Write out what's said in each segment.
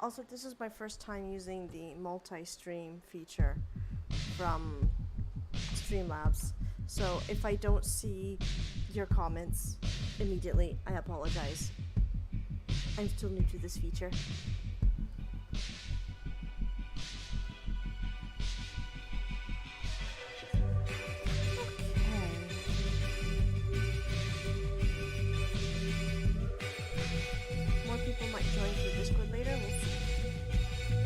Also, this is my first time using the multi-stream feature from Streamlabs. So if I don't see your comments immediately, I apologize. I'm still new to this feature. More people might join through Discord later. We'll see.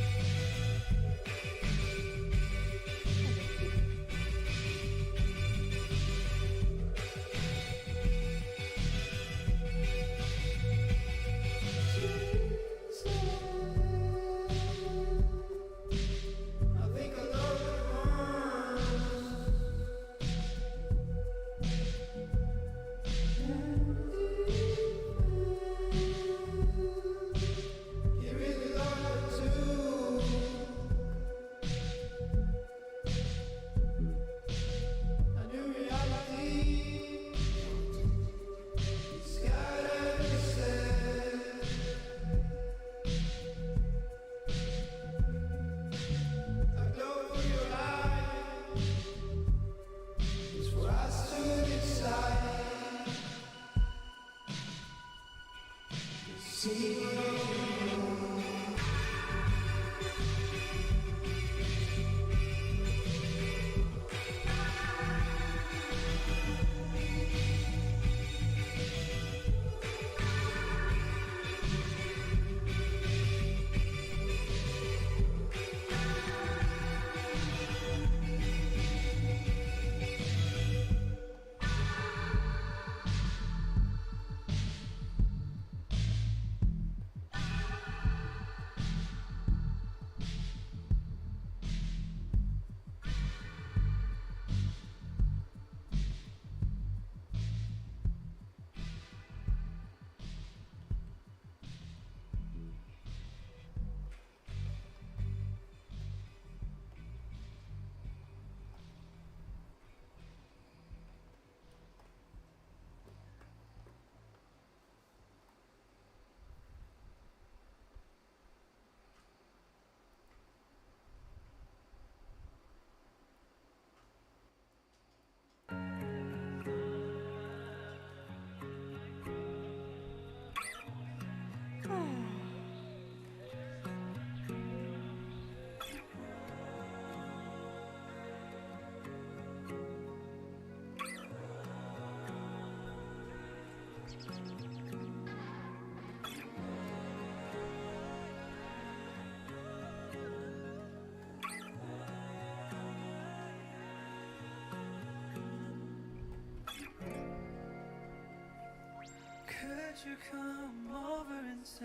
Could you come over and say,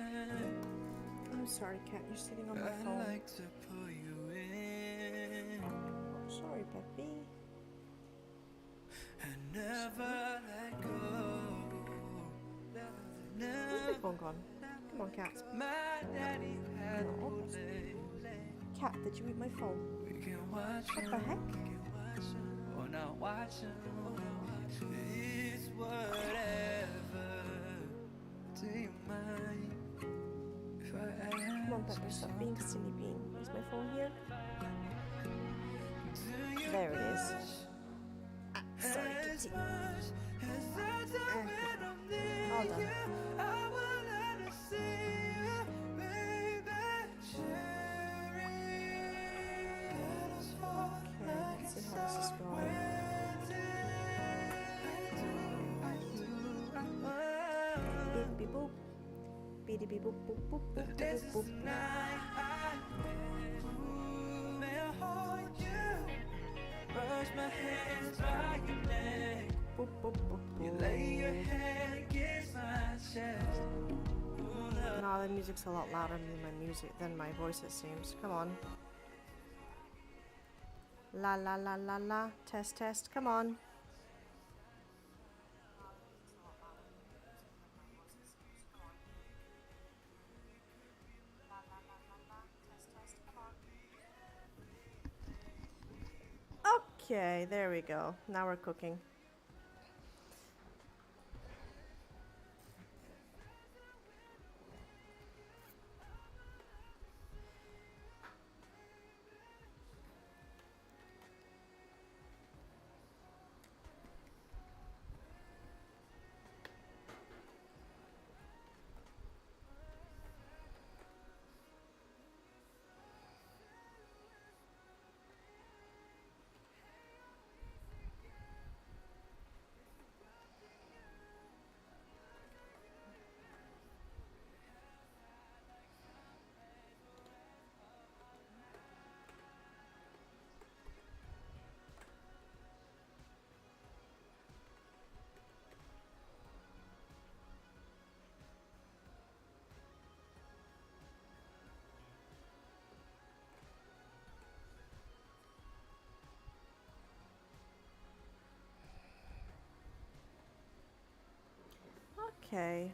I'm sorry, Cat. You're sitting on my I'd phone. like to pull you in I'm sorry, Peppy. and never let go. Where's my phone gone? Come on, Cat. My daddy had No. Cat, did you eat my phone? we can watch What him, the heck? we can watch him, or not watch him. It's whatever. Do you mind if I ask? Come on, Pepper, stop being silly bean. Is my phone here? Do you There it is. blush Ah, sorry, as Kitty. much as I do when I'm near All done. you? I will let her see you, baby. Sharing petals fall Okay, like let's see a how this is star. going. Beep beep boop. Beep beep boop boop boop boop This boop is boop. the night may I hold you, brush my hands by your neck, Boop boop boop you boop. lay your head against my chest. Ooh, love. No, the music's a lot louder than my voice, it seems. Come on. La la la la la. Test test. Come on. Okay, there we go. Now we're cooking. Okay.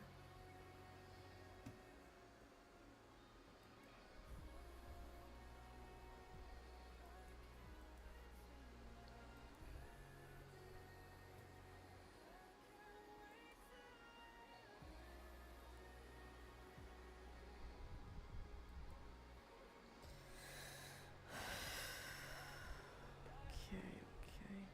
Okay, okay.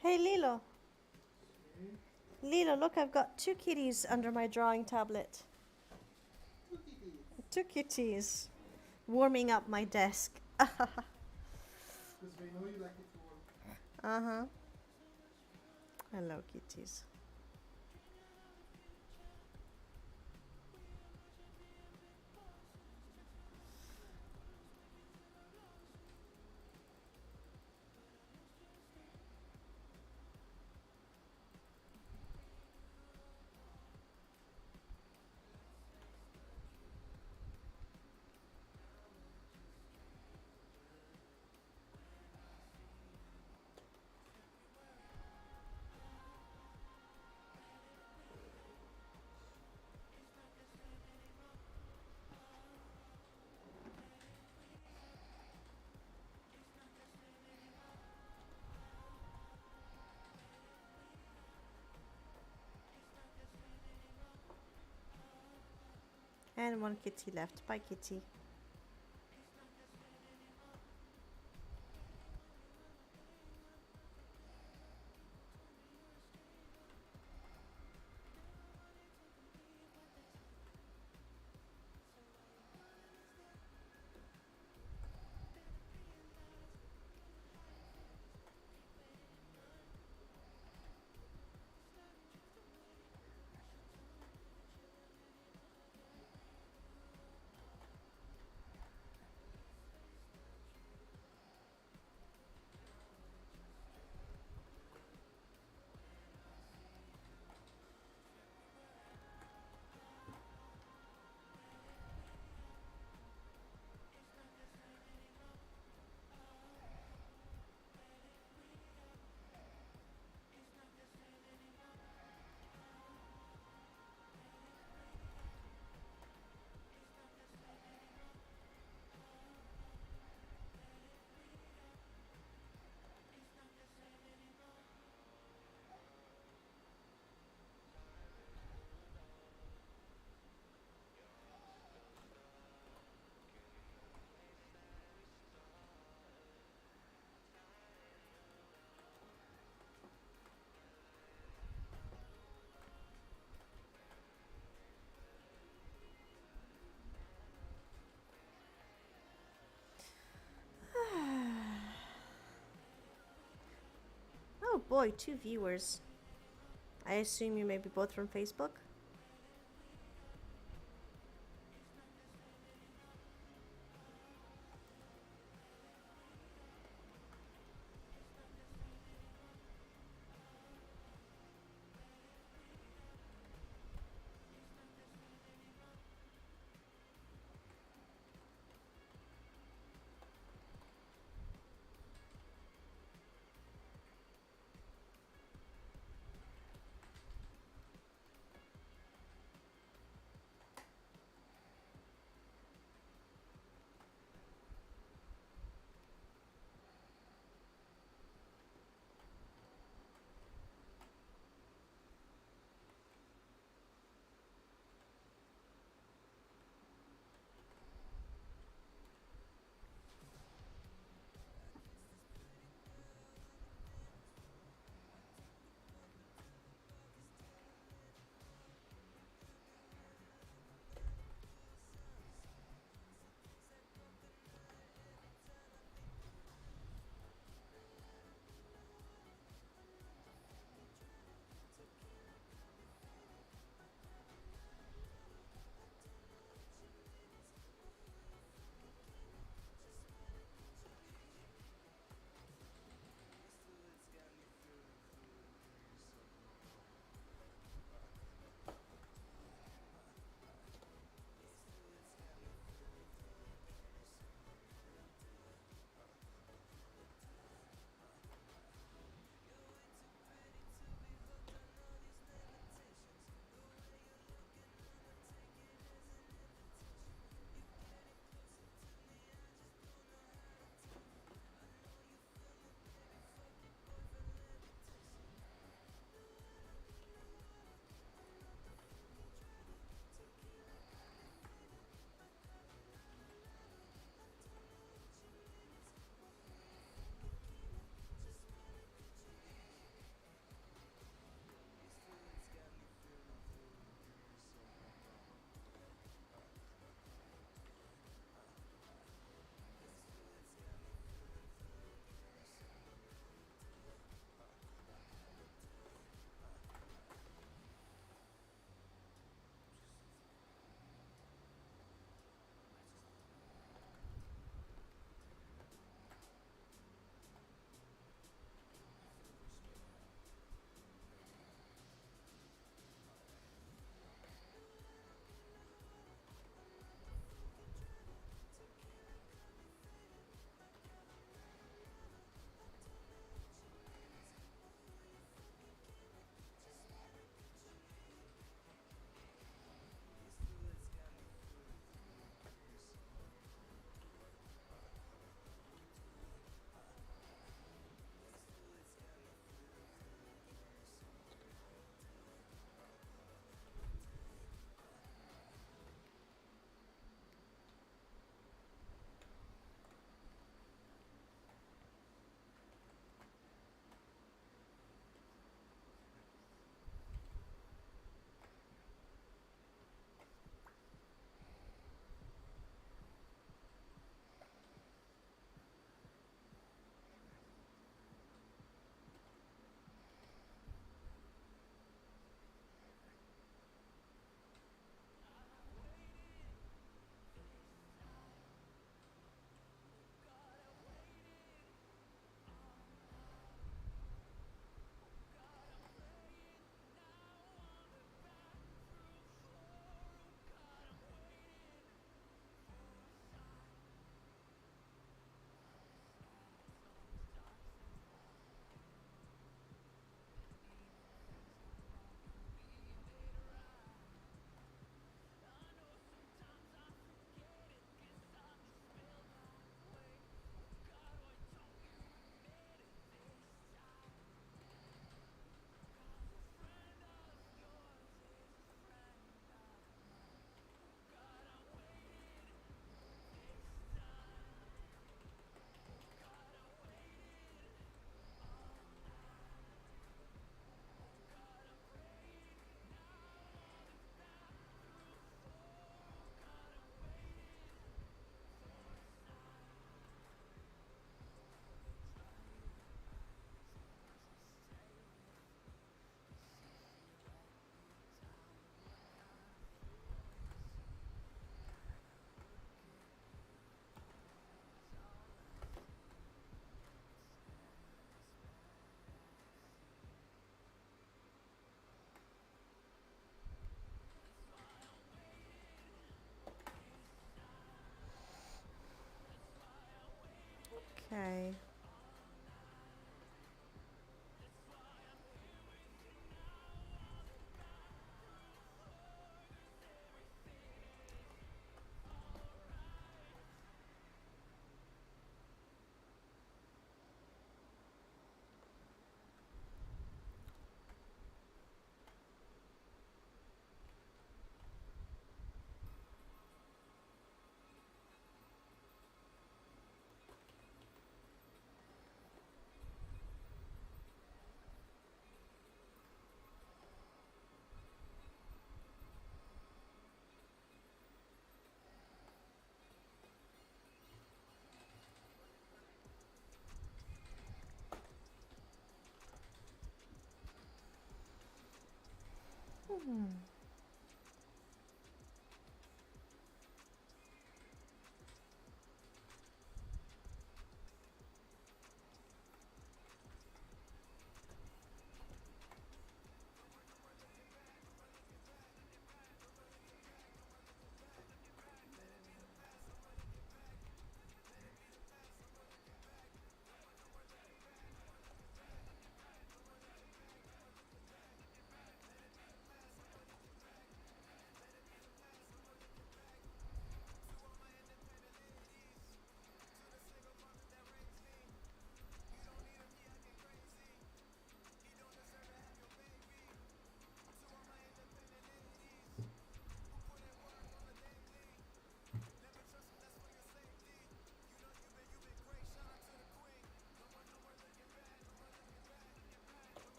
Hey Lilo. Lilo, look, I've got two kitties under my drawing tablet. Two kitties. Warming up my desk. Because they know you like it warm. Uh-huh. Hello, kitties. And one kitty left. Bye, kitty. boy, 2 viewers. I assume you may be both from Facebook?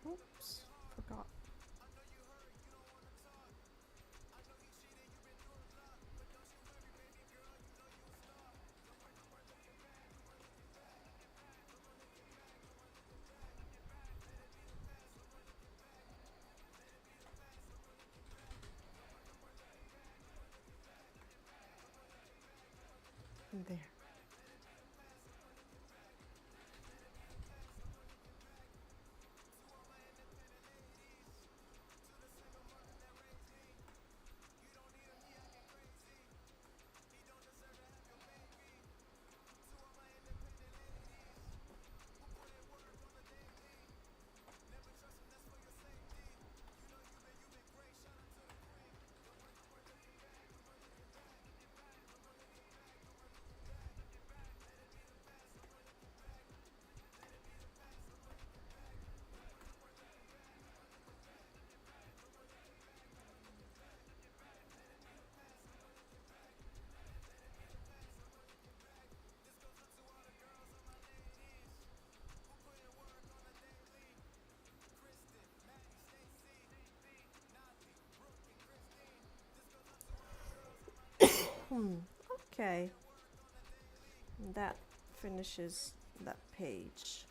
Oops, forgot. There. Okay. That finishes that page.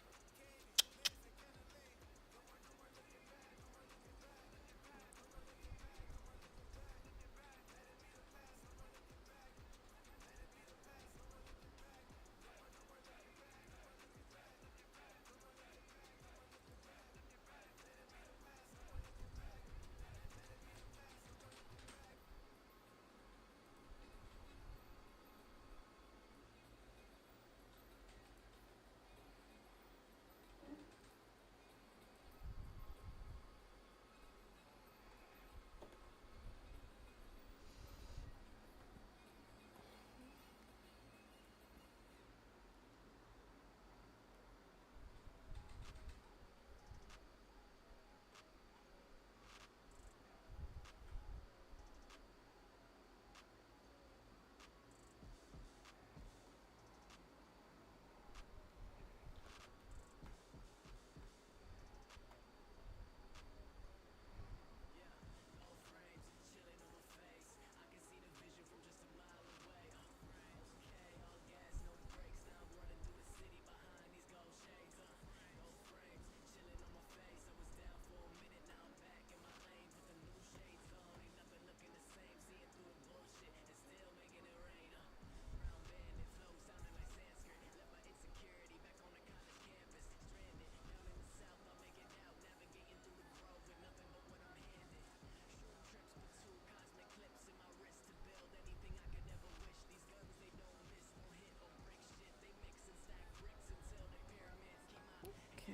Okay.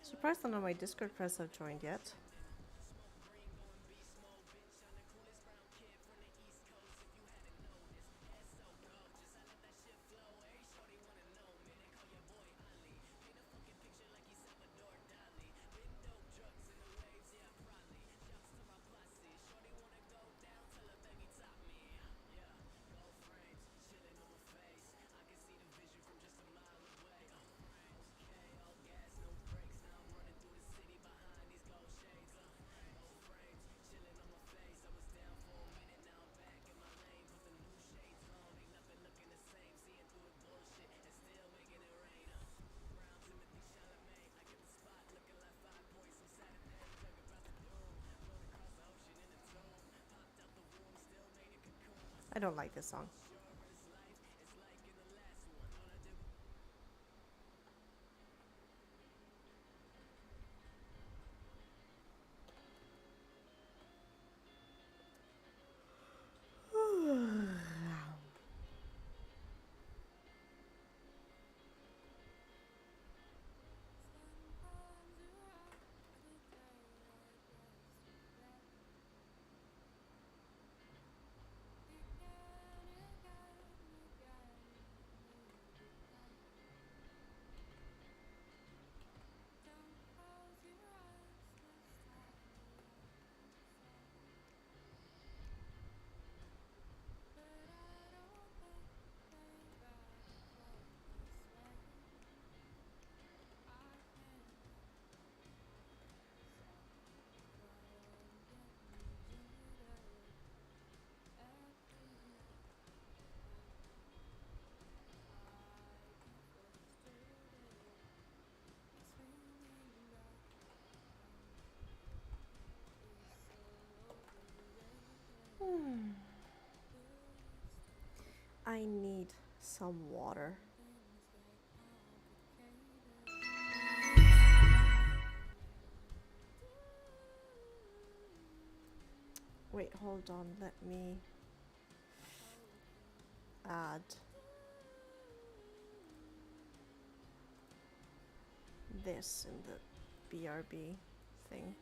Surprised none of my Discord friends have joined yet. I don't like this song. I need some water. Wait, hold on. Let me add this in the BRB thing.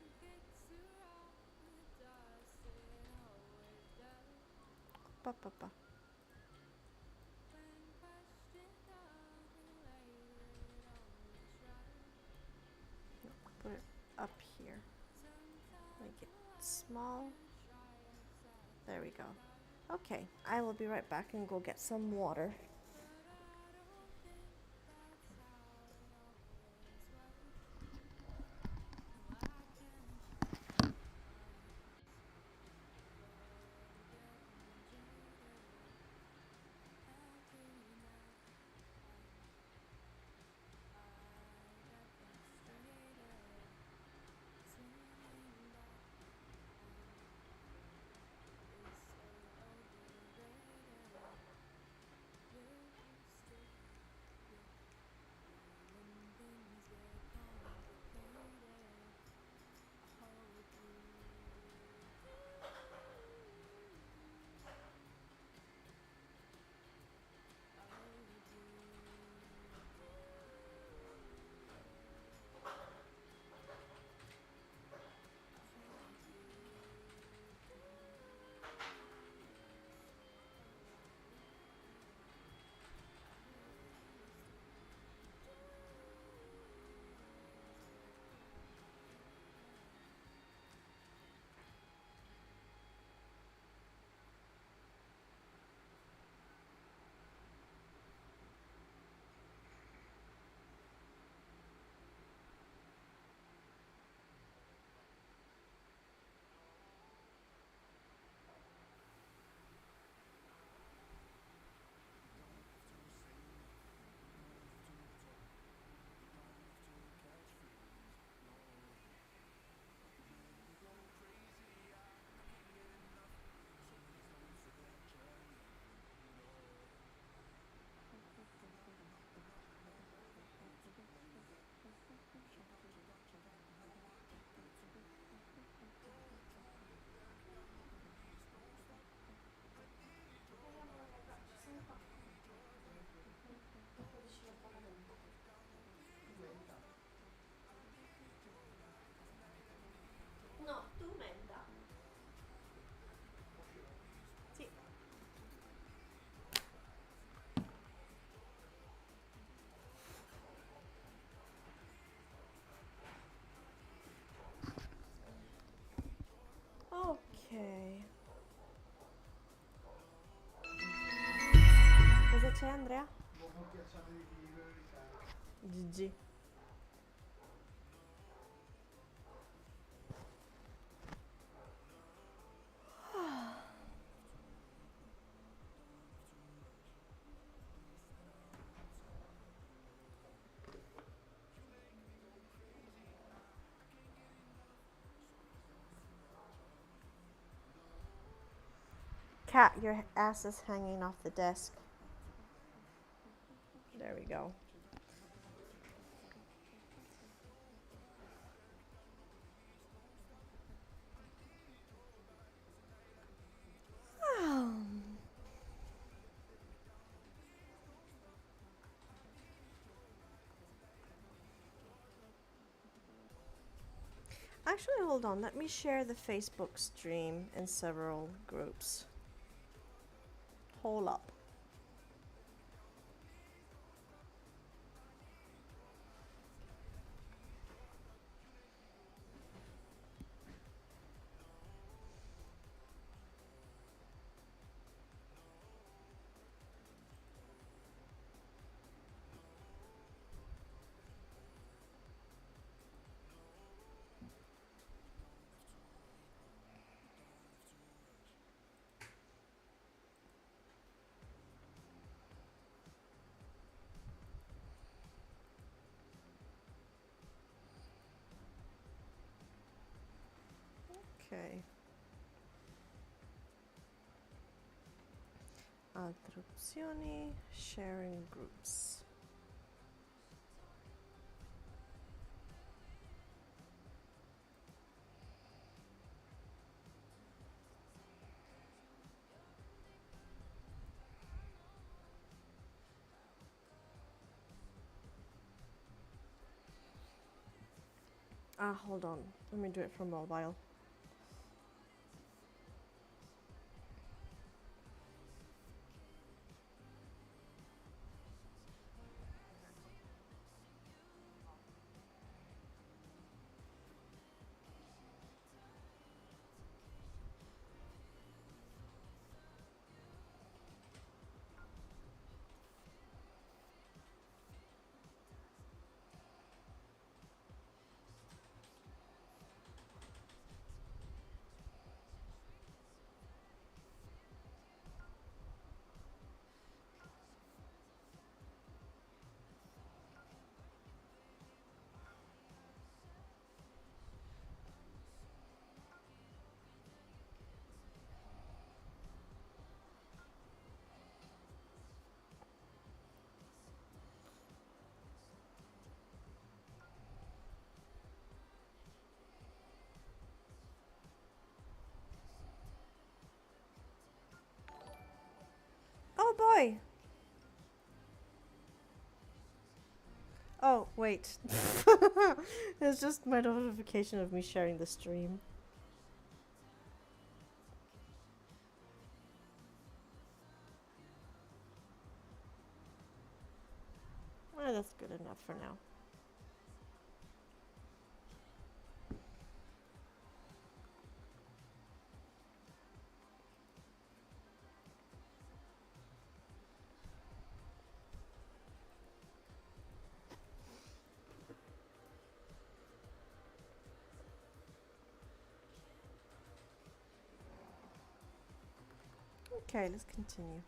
Ba, ba, ba. No, put it up here. Make it small. There we go. Okay, I will be right back and go get some water. No, tu menta. Sì. Ok. Cosa c'è, Andrea? Buon ghiacciato di birra in Italia. GG. Cat, your ass is hanging off the desk. There we go. Actually, hold on. Let me share the Facebook stream in several groups. Hold up. Okay. Altre opzioni, sharing groups. Hold on. Let me do it from mobile. Oh boy! Oh, wait. It's just my notification of me sharing the stream. That's good enough for now. Okay, let's continue.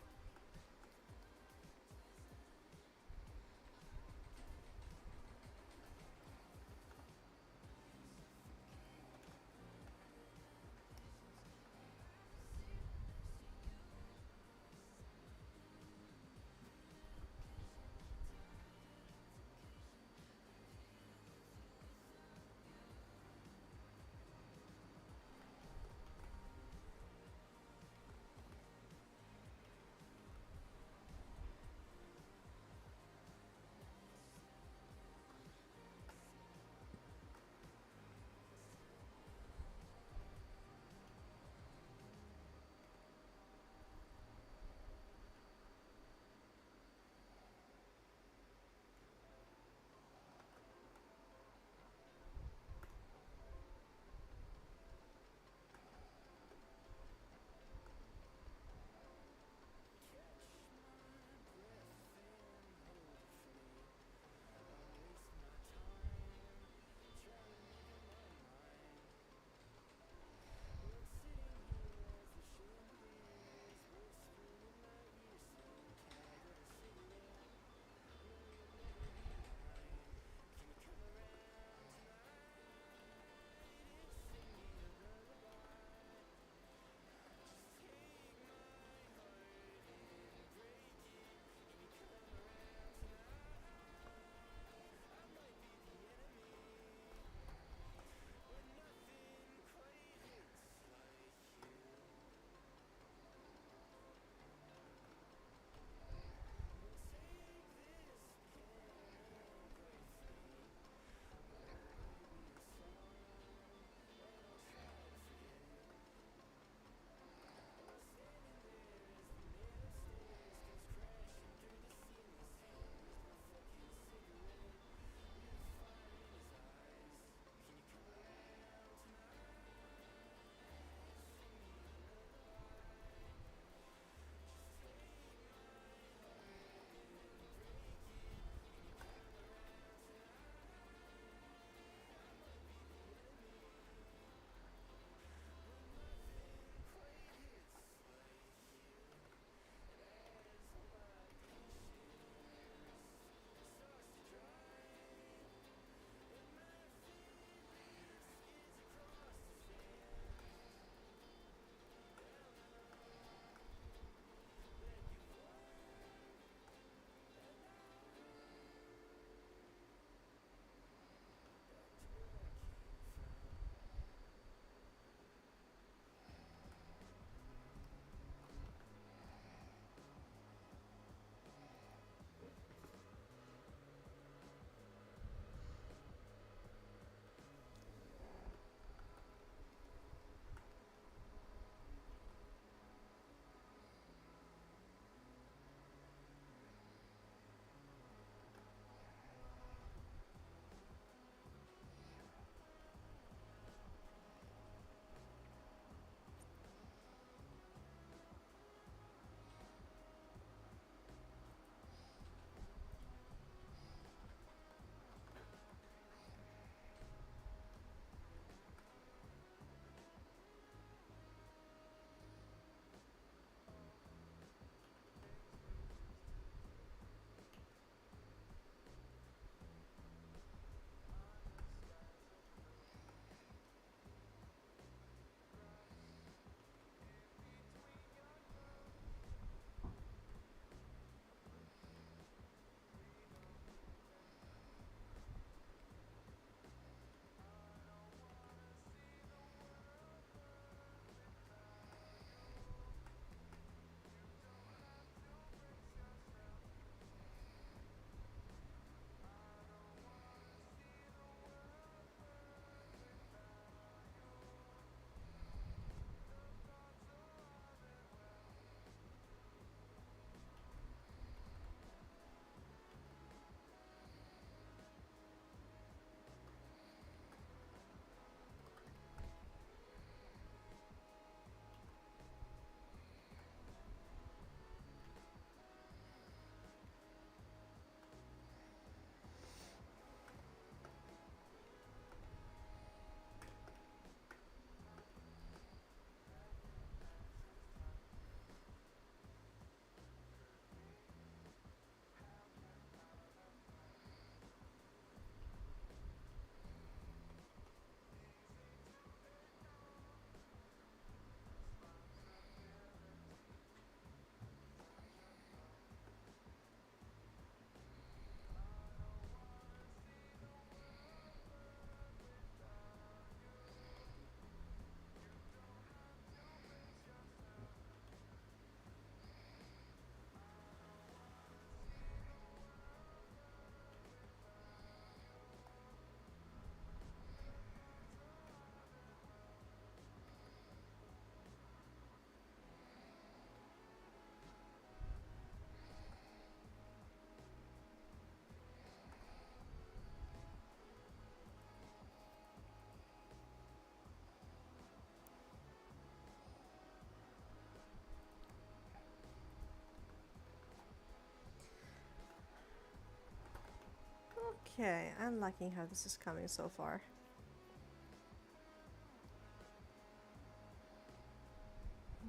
Okay, I'm liking how this is coming so far.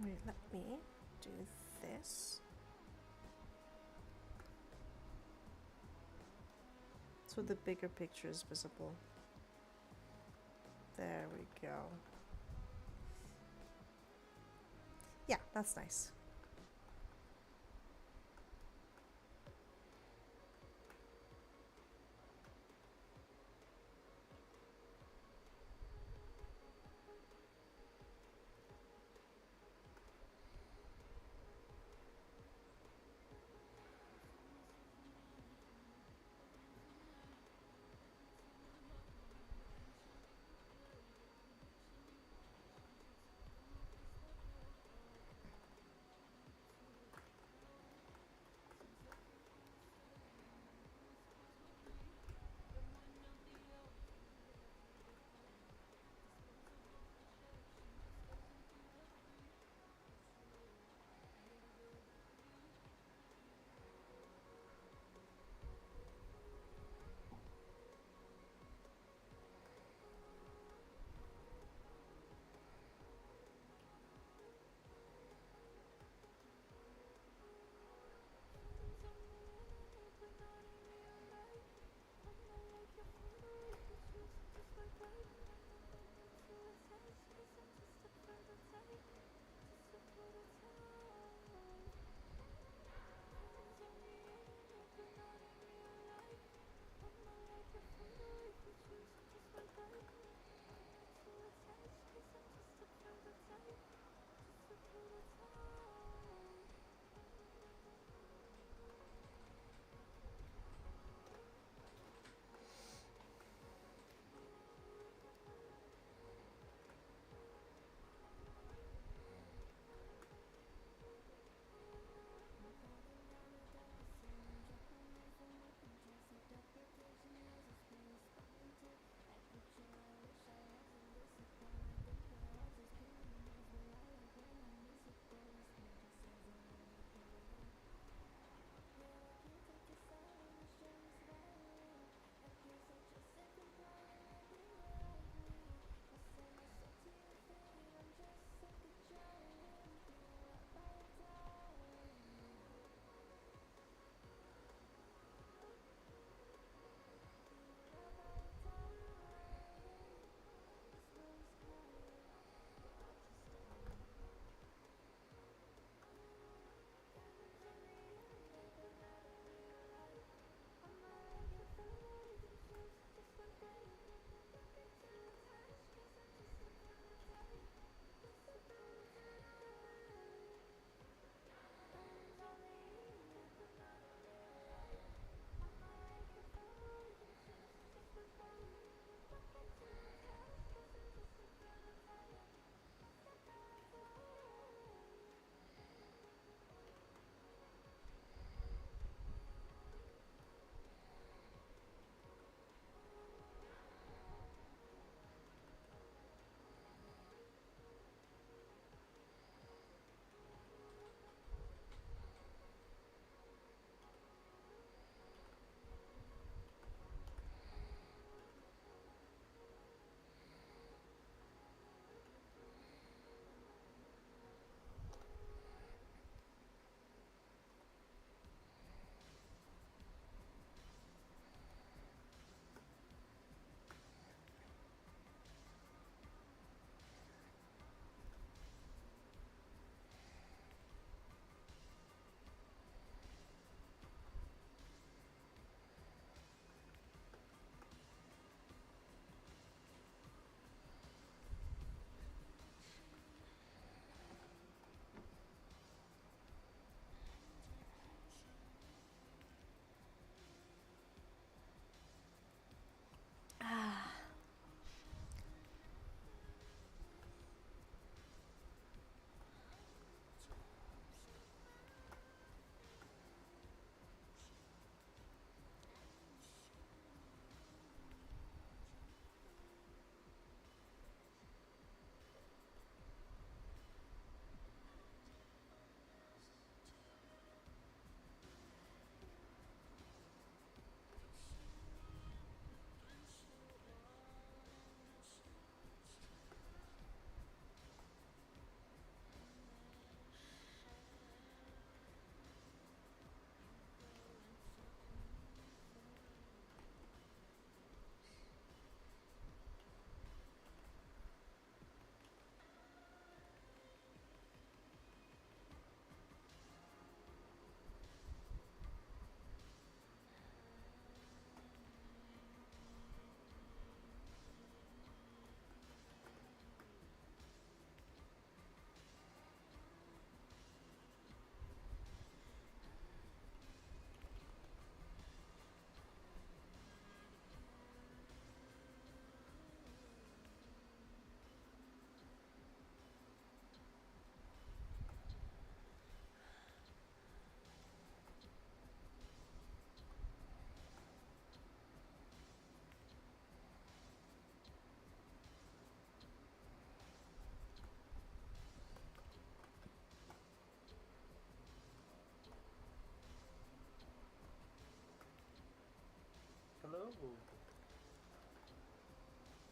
Wait, let me do this. So the bigger picture is visible. There we go. Yeah, that's nice.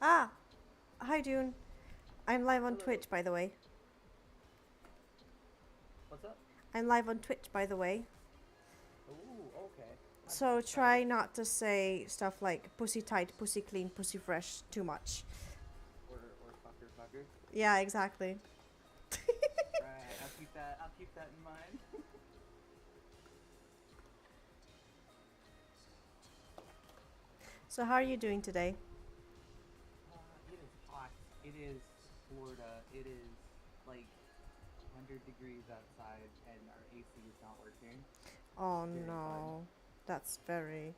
Ah, hi Dune. I'm live on Hello. Twitch, by the way. What's up? I'm live on Twitch, by the way. Ooh, okay. So try not to say stuff like pussy tight, pussy clean, pussy fresh too much. Or fucker. Yeah, exactly. Right. I'll keep that in mind. So how are you doing today? It is hot. It is Florida. It is like 100 degrees outside, and our AC is not working. Oh Very no, that's very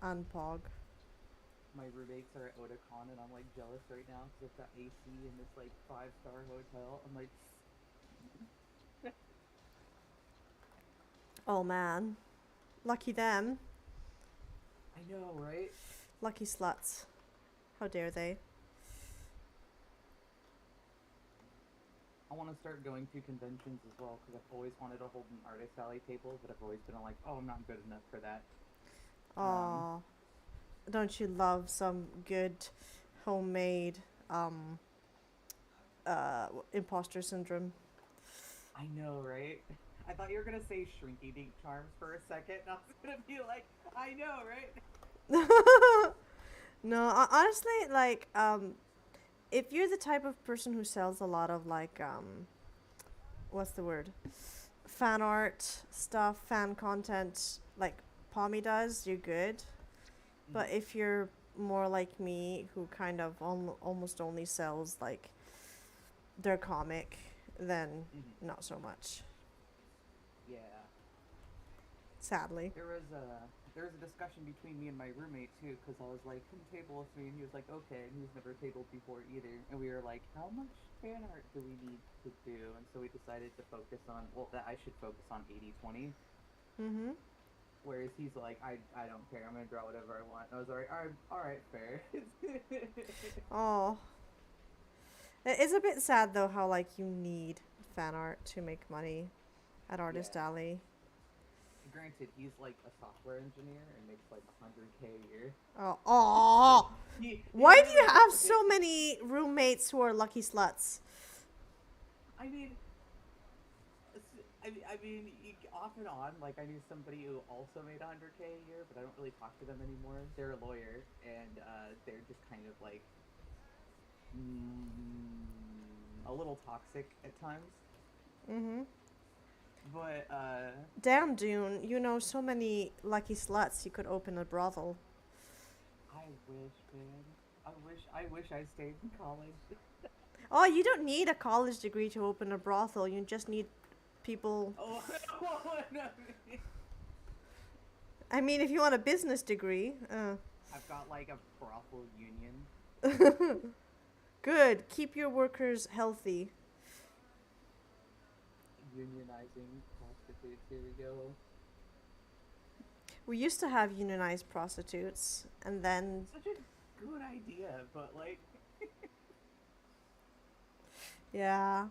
unpog. My roommates are at Otakon, and I'm like jealous right now because I've got AC in this like 5-star hotel. I'm like, Oh man, lucky them, I know, right? lucky sluts. How dare they? I want to start going to conventions as well because I've always wanted to hold an artist alley table, but I've always been like, oh, I'm not good enough for that. Aw, don't you love some good homemade imposter syndrome? I know, right? I thought you were gonna say shrinky dink charms for a second, and I was gonna be like, I know, right? No, honestly, like, if you're the type of person who sells a lot of, like, what's the word? Fan art stuff, fan content, like Pommy does, you're good. But if you're more like me, who kind of almost only sells, like, their comic, then not so much, Yeah. sadly. There was a discussion between me and my roommate too, because I was like, come table with me, and he was like, okay, and he's never tabled before either, and we were like, how much fan art do we need to do? And so we decided to focus on, well, that I should focus on 80/20. Mm-hmm. Whereas he's like, I don't care, I'm gonna draw whatever I want. And I was like, alright, fair. Oh. It's a bit sad though how like you need fan art to make money at Artist Yeah. Alley. Granted, he's like a software engineer and makes like 100K a year. Oh. Why do you have so many roommates who are lucky sluts? I mean, off and on, like, I knew somebody who also made 100K a year, but I don't really talk to them anymore. They're a lawyer, and they're just kind of like a little toxic at times. Mm-hmm. But Damn, Dune, you know so many lucky sluts you could open a brothel. I wish, man. I wish I stayed in college. Oh, you don't need a college degree to open a brothel. You just need people. Oh, no. I mean, if you want a business degree. I've got like a brothel union. Good. Keep your workers healthy. Unionizing prostitutes, here we go. We used to have unionized prostitutes, and then Such a good idea, but like... yeah.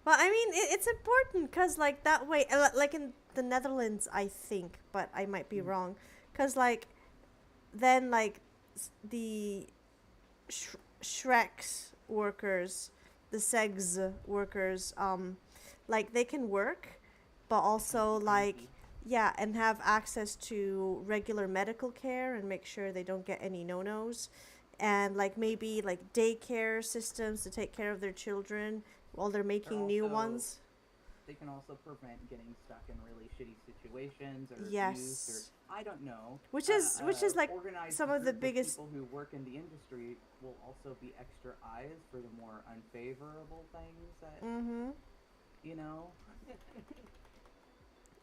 But I mean, it's important because like that way, like in the Netherlands, I think, but I might be wrong, because like then like the Shrek's workers, the Segs workers, like they can work, but also like yeah, and have access to regular medical care and make sure they don't get any no-nos, and like maybe like daycare systems to take care of their children while they're making new ones. They can also prevent getting stuck in really shitty situations or Yes. abuse, or I don't know. Which is like organized some of the group biggest. people who work in the industry will also be extra eyes for the more unfavorable things that you know.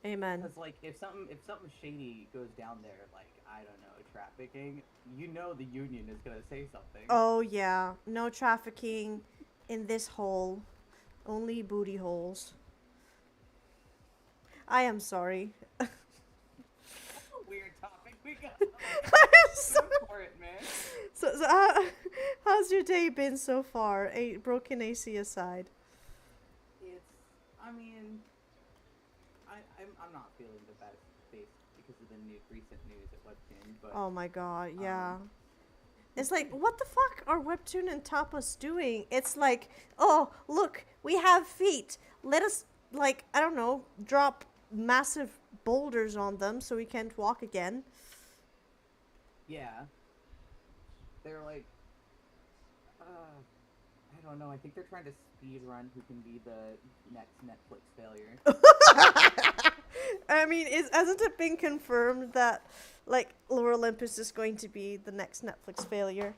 Amen. Because like if something shady goes down there, like I don't know, trafficking, you know the union is gonna say something. Oh yeah, no trafficking in this hole, only booty holes. I am sorry. That's a weird topic we got. I am so. Go for it, man. So how's your day been so far? A broken AC aside. I mean, I'm not feeling the best based because of the recent news at Webtoon, but Oh my god, yeah. It's like, what the fuck are Webtoon and Tapas doing? It's like, oh, look, we have feet. Let us, like, I don't know, drop massive boulders on them so we can't walk again. Yeah. They're like, I don't know. I think they're trying to speed run who can be the next Netflix failure. I mean, hasn't it been confirmed that, like, Lore Olympus is going to be the next Netflix failure?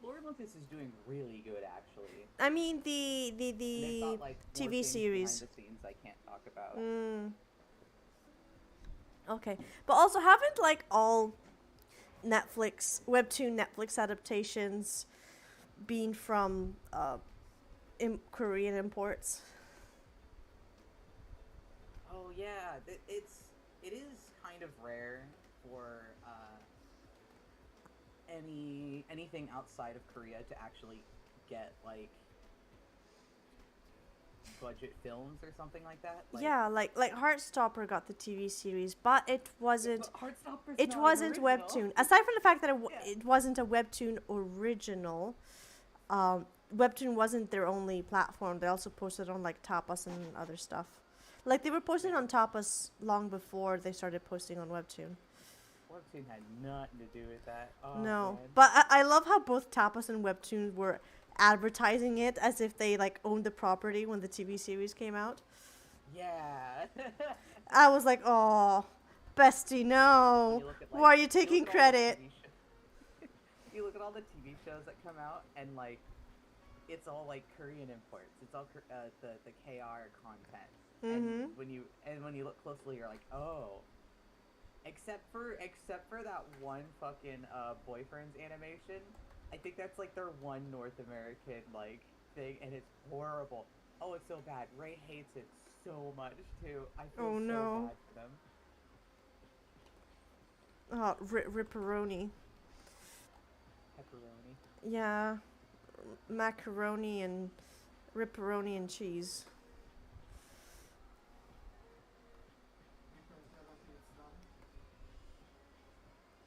Lord Olympus is doing really good, actually. I mean, the They've got, like, more TV things series. behind the scenes I can't talk about. Okay, but also haven't like all Netflix Webtoon Netflix adaptations been from Korean imports? Oh yeah, it is kind of rare for anything outside of Korea to actually get like budget films or something like that. Yeah, like Heartstopper got the TV series, but it wasn't. But Heartstopper's It not wasn't original. Webtoon. Aside from the fact that Yeah. it wasn't a Webtoon original, Webtoon wasn't their only platform. They also posted on like Tapas and other stuff. Like they were posting on Tapas long before they started posting on Webtoon. Webtoon had nothing to do with that. Oh, No, man. but I love how both Tapas and Webtoon were advertising it as if they like owned the property when the TV series came out. Yeah. I was like, oh, bestie, no. When you look at, like- Why are you look taking at all the credit? TV you look at all the TV shows that come out, and like, it's all like Korean imports. It's all the KR content. Mhm. And when you look closely, you're like, oh. Except for that one fucking Boyfriends animation, I think that's like their one North American like thing, and it's horrible. Oh, it's so bad. Ray hates it so much too. I feel Oh, so no. bad for them. Oh, Ripperoni. Pepperoni. Yeah, macaroni and ripperoni and cheese. You can tell us it's done.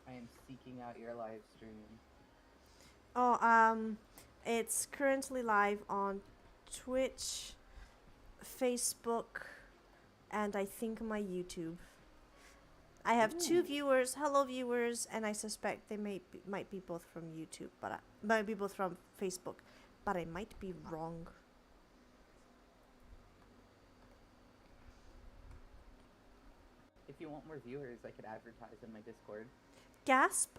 I am seeking out your live stream. Oh, it's currently live on Twitch, Facebook, and I think my YouTube. I have two Ooh. viewers. Hello, viewers, and I suspect they might be both from YouTube, but might be both from Facebook, but I might be wrong. If you want more viewers, I could advertise in my Discord. Gasp.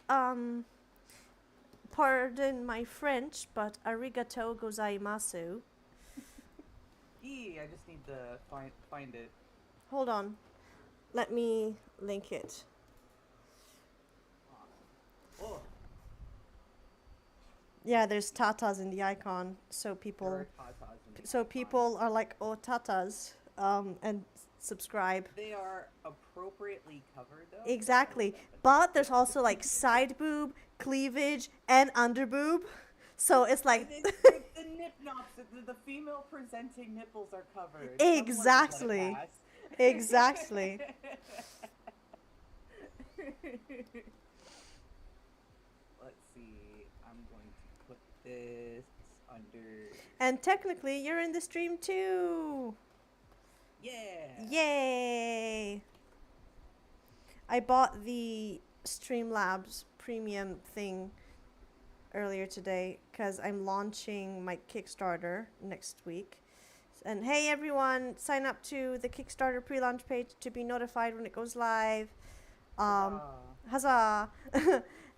Pardon my French, but arigato gozaimasu. I just need to find it. Hold on. Let me link it. Awesome. Oh, Yeah, there's tatas in the icon, so there people are tatas in the so icon. people are like, oh, tatas, and subscribe. They are appropriately covered, though. Exactly. But there's also like side boob, cleavage, and under boob. So it's like the nip nops, the female presenting nipples are covered. Someone just let it Exactly. pass. Exactly. Let's see. I'm going to put this under. And technically you're in the stream too. Yeah. Yay! I bought the Streamlabs premium thing earlier today because I'm launching my Kickstarter next week. And hey everyone, sign up to the Kickstarter pre-launch page to be notified when it goes live. Huzzah!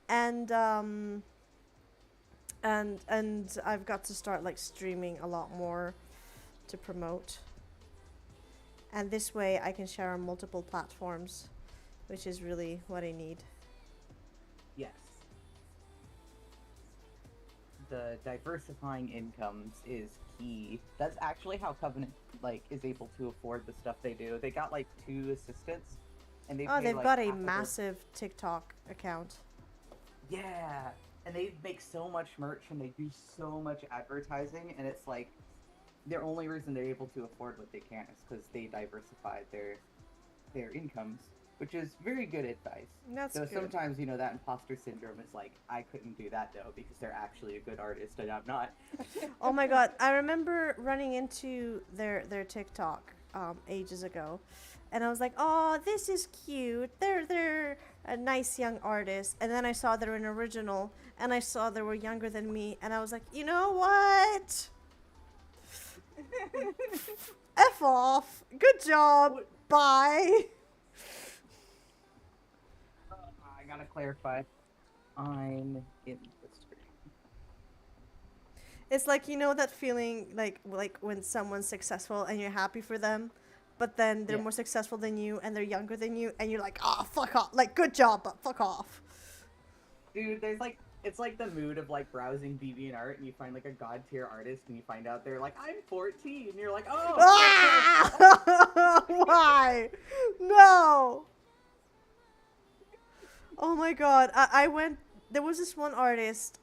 and I've got to start like streaming a lot more to promote. And this way I can share on multiple platforms, which is really what I need. Yes. The diversifying incomes is key. That's actually how Covenant like is able to afford the stuff they do. They got like 2 assistants, and they Oh, pay, they've like, got a half of their- massive TikTok account. Yeah, and they make so much merch and they do so much advertising, and it's like their only reason they're able to afford what they can is because they diversified their incomes, which is very good advice. That's So good. sometimes, that imposter syndrome is like, I couldn't do that though because they're actually a good artist and I'm not. Oh my god, I remember running into their TikTok ages ago, and I was like, "Oh, this is cute. They're a nice young artist." And then I saw they're an original, and I saw they were younger than me, and I was like, "You know what? F off. Good job. Bye." I gotta clarify. I'm in the stream. It's like, you know that feeling like when someone's successful and you're happy for them, but then they're Yeah. more successful than you and they're younger than you, and you're like, "Oh, fuck off. Like, good job, but fuck off." Dude, it's like the mood of like browsing DeviantArt and you find like a god tier artist and you find out they're like, I'm 14 and you're like, oh! Ah! Why? No. Oh my god. I went. There was this one artist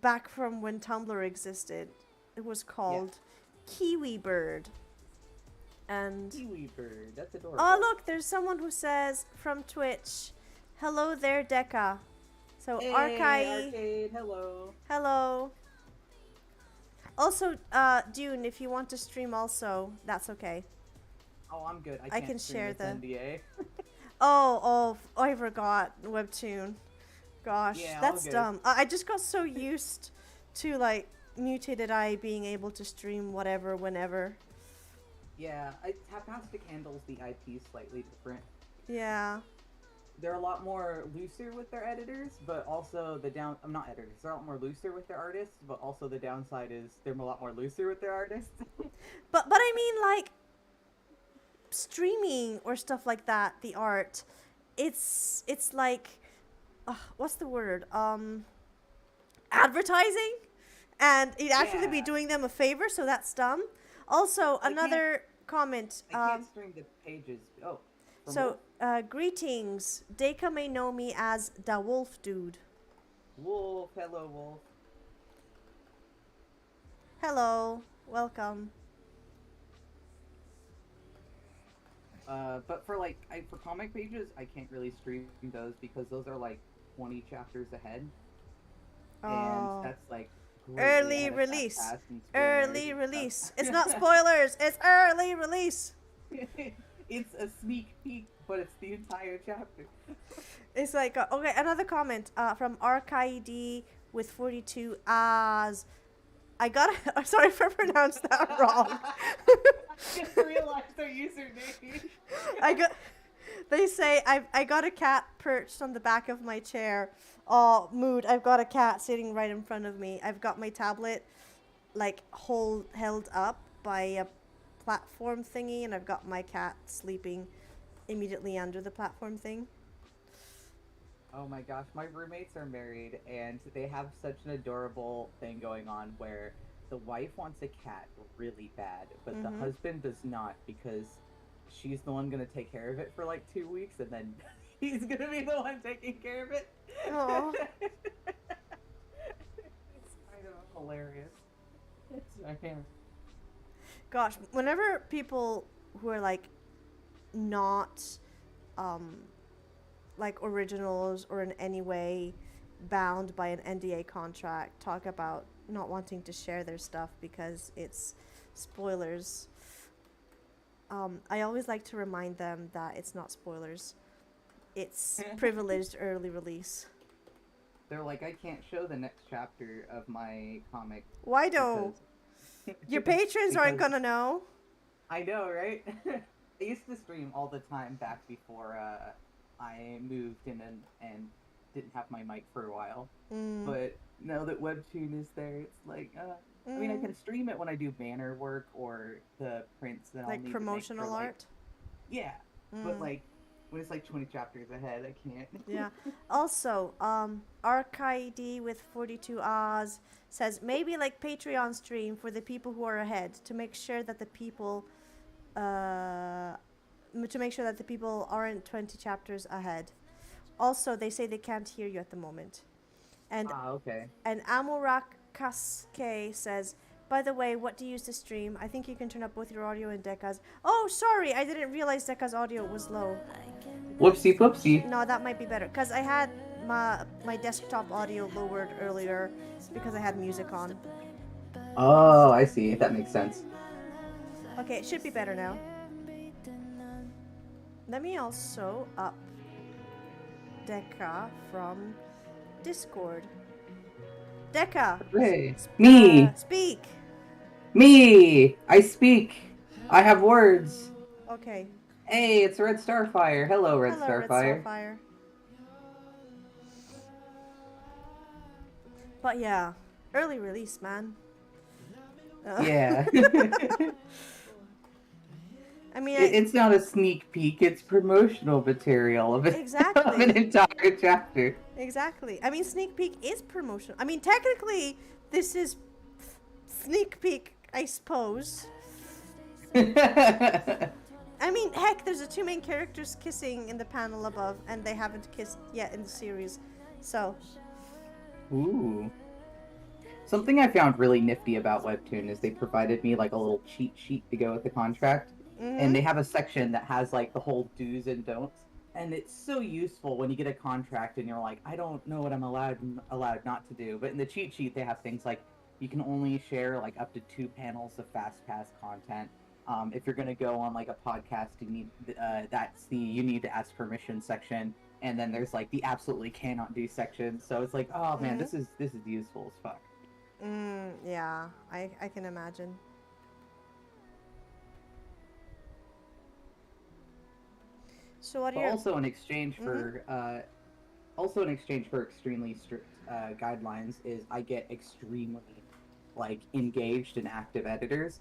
back from when Tumblr existed. It was called Kiwi Bird. And Kiwi bird, that's adorable. oh, look, there's someone who says from Twitch, "Hello there, Deca." So Hey, Arkai, Arcade, hello. hello. Also, Dune, if you want to stream also, that's okay. Oh, I'm good. I I can't can stream share this the- NDA. Oh, I forgot Webtoon. Gosh, Yeah, all that's good. dumb. I just got so used to like Mutated Eye being able to stream whatever, whenever. Yeah, Tapastic handles the IP slightly different. Yeah. They're a lot more looser with their editors, but also I'm not editors. They're a lot more looser with their artists, but also the downside is they're a lot more looser with their artists. But I mean, like, streaming or stuff like that, the art, it's like, what's the word? Advertising, and it'd actually be Yeah. doing them a favor, so that's dumb. Also, can't- another comment. I can't stream the pages. Oh. from So, greetings. Deka may know me as Da Wolf Dude. Wolf, hello, Wolf. Hello, welcome. But for for comic pages, I can't really stream those because those are like 20 chapters ahead, Oh. and that's like greatly Early ahead of release. Fast and spoilers Early and release. stuff. It's not spoilers. It's early release. It's a sneak peek, but it's the entire chapter. It's like okay. Another comment from Arcade with 42 as. I got. I'm sorry if I pronounced that wrong. I just realized their username. I got. They say I got a cat perched on the back of my chair. Oh, mood! I've got a cat sitting right in front of me. I've got my tablet, like held up by a platform thingy, and I've got my cat sleeping immediately under the platform thing. Oh my gosh, my roommates are married and they have such an adorable thing going on where the wife wants a cat really bad, but the Mhm. husband does not because she's the one gonna take care of it for like 2 weeks and then he's gonna be the one taking care of it. Aw. It's kind of hilarious. I can't. Gosh, whenever people who are like not like originals or in any way bound by an NDA contract talk about not wanting to share their stuff because it's spoilers, I always like to remind them that it's not spoilers. It's privileged early release. They're like, I can't show the next chapter of my comic. Why don't? because- Your patrons aren't because- gonna know. I know, right? I used to stream all the time back before I moved in and didn't have my mic for a while. Mm. But now that Webtoon is there, it's like, I mean, I Mm. can stream it when I do banner work or the prints that I'll Like need to make promotional for, like- art. Yeah, but Mm. like when it's like 20 chapters ahead, I can't. Yeah. Also, Arcade with 42 Oz says maybe like Patreon stream for the people who are ahead to make sure that the people, aren't 20 chapters ahead. Also, they say they can't hear you at the moment. And Ah, okay. and Amurak Kaske says By the way, what do you use to stream? I think you can turn up both your audio and Deca's. Oh, sorry, I didn't realize Deca's audio was low. Whoopsie poopsie. No, that might be better, because I had my desktop audio lowered earlier because I had music on. Oh, I see. That makes sense. Okay, it should be better now. Let me also up Deca from Discord. Deca! Hey. Me! Speak! Me! I speak! I have words! Okay. Hey, it's Red Starfire. Hello, Red Hello, Starfire. Red Starfire. But yeah, early release, man. Yeah. I mean, It's not a sneak peek, it's promotional material of, Exactly. of an entire chapter. exactly. I mean, sneak peek is promotion. I mean, technically, this is sneak peek, I suppose. I mean, heck, there's the two main characters kissing in the panel above, and they haven't kissed yet in the series. So, Ooh. Something I found really nifty about Webtoon is they provided me like a little cheat sheet to go with the contract. And they have a section that has like the whole do's and don'ts. And it's so useful when you get a contract and you're like, I don't know what I'm allowed not to do. But in the cheat sheet, they have things like you can only share like up to 2 panels of fast pass content. If you're gonna go on like a podcast, you need you need to ask permission section. And then there's like the absolutely cannot do section. So it's like, oh man, this is useful as fuck. yeah, I can imagine. So what are But your... also in exchange for extremely strict guidelines is I get extremely like engaged and active editors,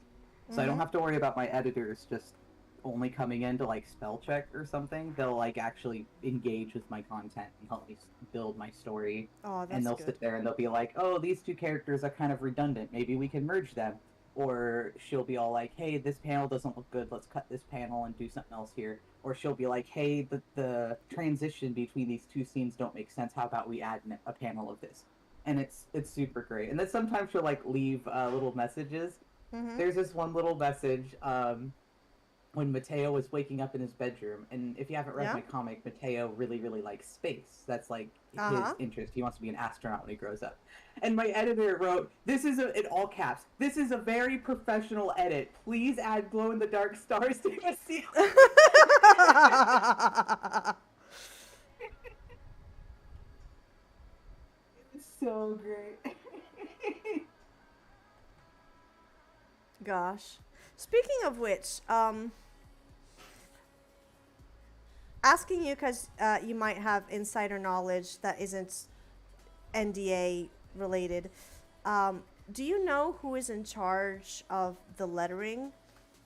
so I don't have to worry about my editors just only coming in to like spell check or something. They'll like actually engage with my content and help me build my story. Oh, that's And they'll good. sit there and they'll be like, oh, these 2 characters are kind of redundant, maybe we can merge them. Or she'll be all like, hey, this panel doesn't look good, let's cut this panel and do something else here. Or she'll be like, hey, the transition between these 2 scenes don't make sense, how about we add a panel of this? And it's super great. And then sometimes she'll like leave little messages. There's this one little message when Mateo was waking up in his bedroom, and if you haven't read my comic, Mateo really, really likes space. That's like his interest. He wants to be an astronaut when he grows up. And my editor wrote, this is in all caps, this is a very professional edit. Please add glow-in-the-dark stars to your ceiling. It's so great. Gosh. Speaking of which, asking you because you might have insider knowledge that isn't NDA related. Do you know who is in charge of the lettering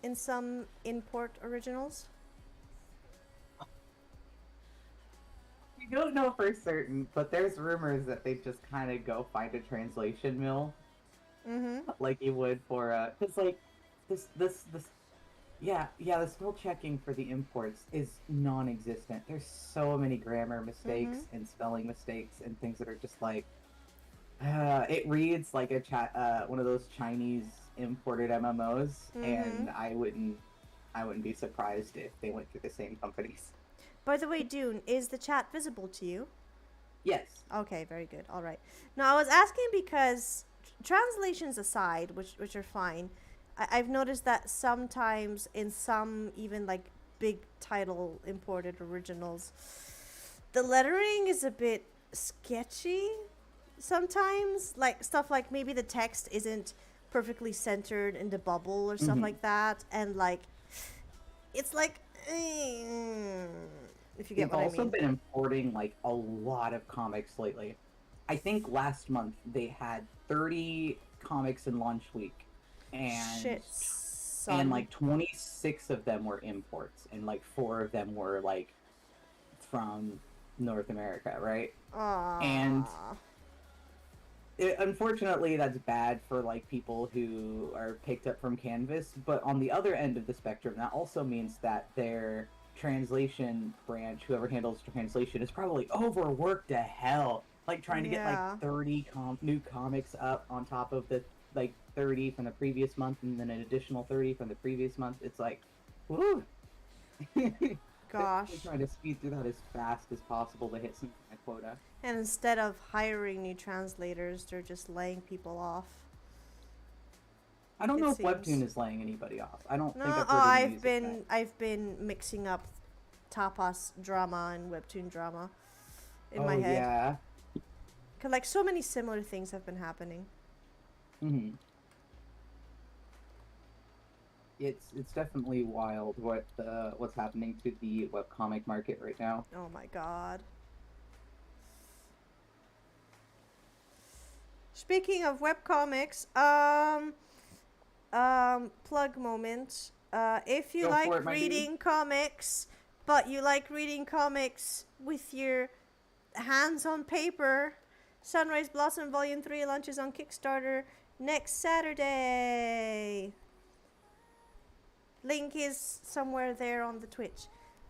in some import originals? We don't know for certain, but there's rumors that they just kind of go find a translation mill, like you would for because like this the spell checking for the imports is non-existent. There's so many grammar mistakes and spelling mistakes and things that are just like it reads like one of those Chinese imported MMOs, and I wouldn't be surprised if they went through the same companies. By the way, Dune, is the chat visible to you? Yes. Okay, very good. All right. Now, I was asking because translations aside, which are fine, I've noticed that sometimes in some even like big title imported originals, the lettering is a bit sketchy sometimes. Like stuff like maybe the text isn't perfectly centered in the bubble or stuff like that, and like it's like if you get what I mean. They've also been importing like a lot of comics lately. I think last month they had 30 comics in launch week, and Shit, son. and like 26 of them were imports, and like 4 of them were like from North America, right? And unfortunately, that's bad for like people who are picked up from Canvas. But on the other end of the spectrum, that also means that their translation branch, whoever handles translation, is probably overworked to hell. Like trying to get like 30 new comics up on top of the like 30 from the previous month, and then an additional 30 from the previous month. It's like, woo. Gosh. We're trying to speed through that as fast as possible to hit some kind of quota. And instead of hiring new translators, they're just laying people off. I don't It know if seems. Webtoon is laying anybody off. I don't No, think I've oh, heard any music I've been mixing up tapas drama and webtoon drama in oh, my head. yeah. 'Cause like so many similar things have been happening. Hmm. It's definitely wild what's happening to the webcomic market right now. Oh my god. Speaking of webcomics, plug moment. If you Go like for it, my dude. reading comics, but you like reading comics with your hands on paper, Sunrise Blossom Volume 3 launches on Kickstarter next Saturday. Link is somewhere there on the Twitch.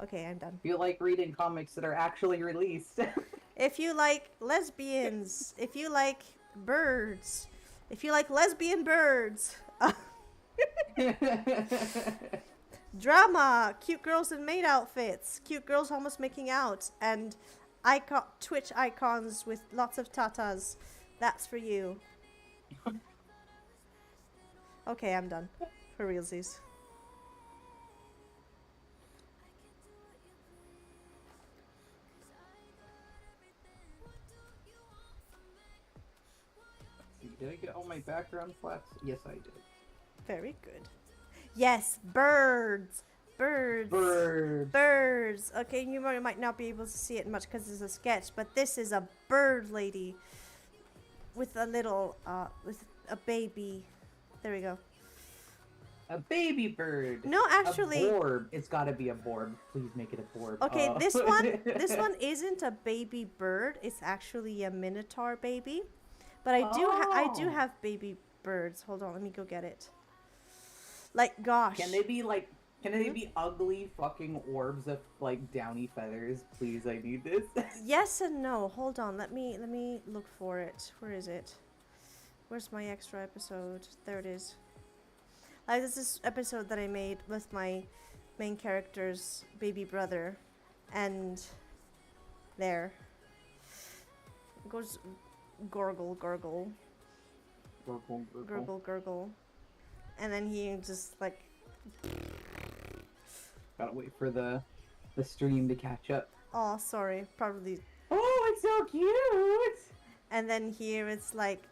Okay, I'm done. If you like reading comics that are actually released. If you like lesbians, if you like birds, if you like lesbian birds, drama, cute girls in maid outfits, cute girls almost making out, and Twitch icons with lots of tatas, that's for you. Okay, I'm done. For realsies. Did I get all my background flats? Yes, I did. Very good. Yes, birds. Birds. Bird. Birds. Okay, you might not be able to see it much because it's a sketch, but this is a bird lady with a little, with a baby. There we go. A baby bird. No, actually. A borb. It's gotta be a borb. Please make it a borb. Okay, this one isn't a baby bird. It's actually a minotaur baby. But I do Oh. have baby birds. Hold on, let me go get it. Like, gosh. Can they be ugly fucking orbs of like downy feathers? Please, I need this. Yes and no. Hold on. Let me look for it. Where is it? Where's my extra episode? There it is. Like, this is episode that I made with my main character's baby brother, and there goes gurgle, gurgle, Gurgle, gurgle. gurgle, gurgle, and then he just like. Gotta wait for the stream to catch up. Oh, sorry. Probably. Oh, it's so cute! And then here it's like.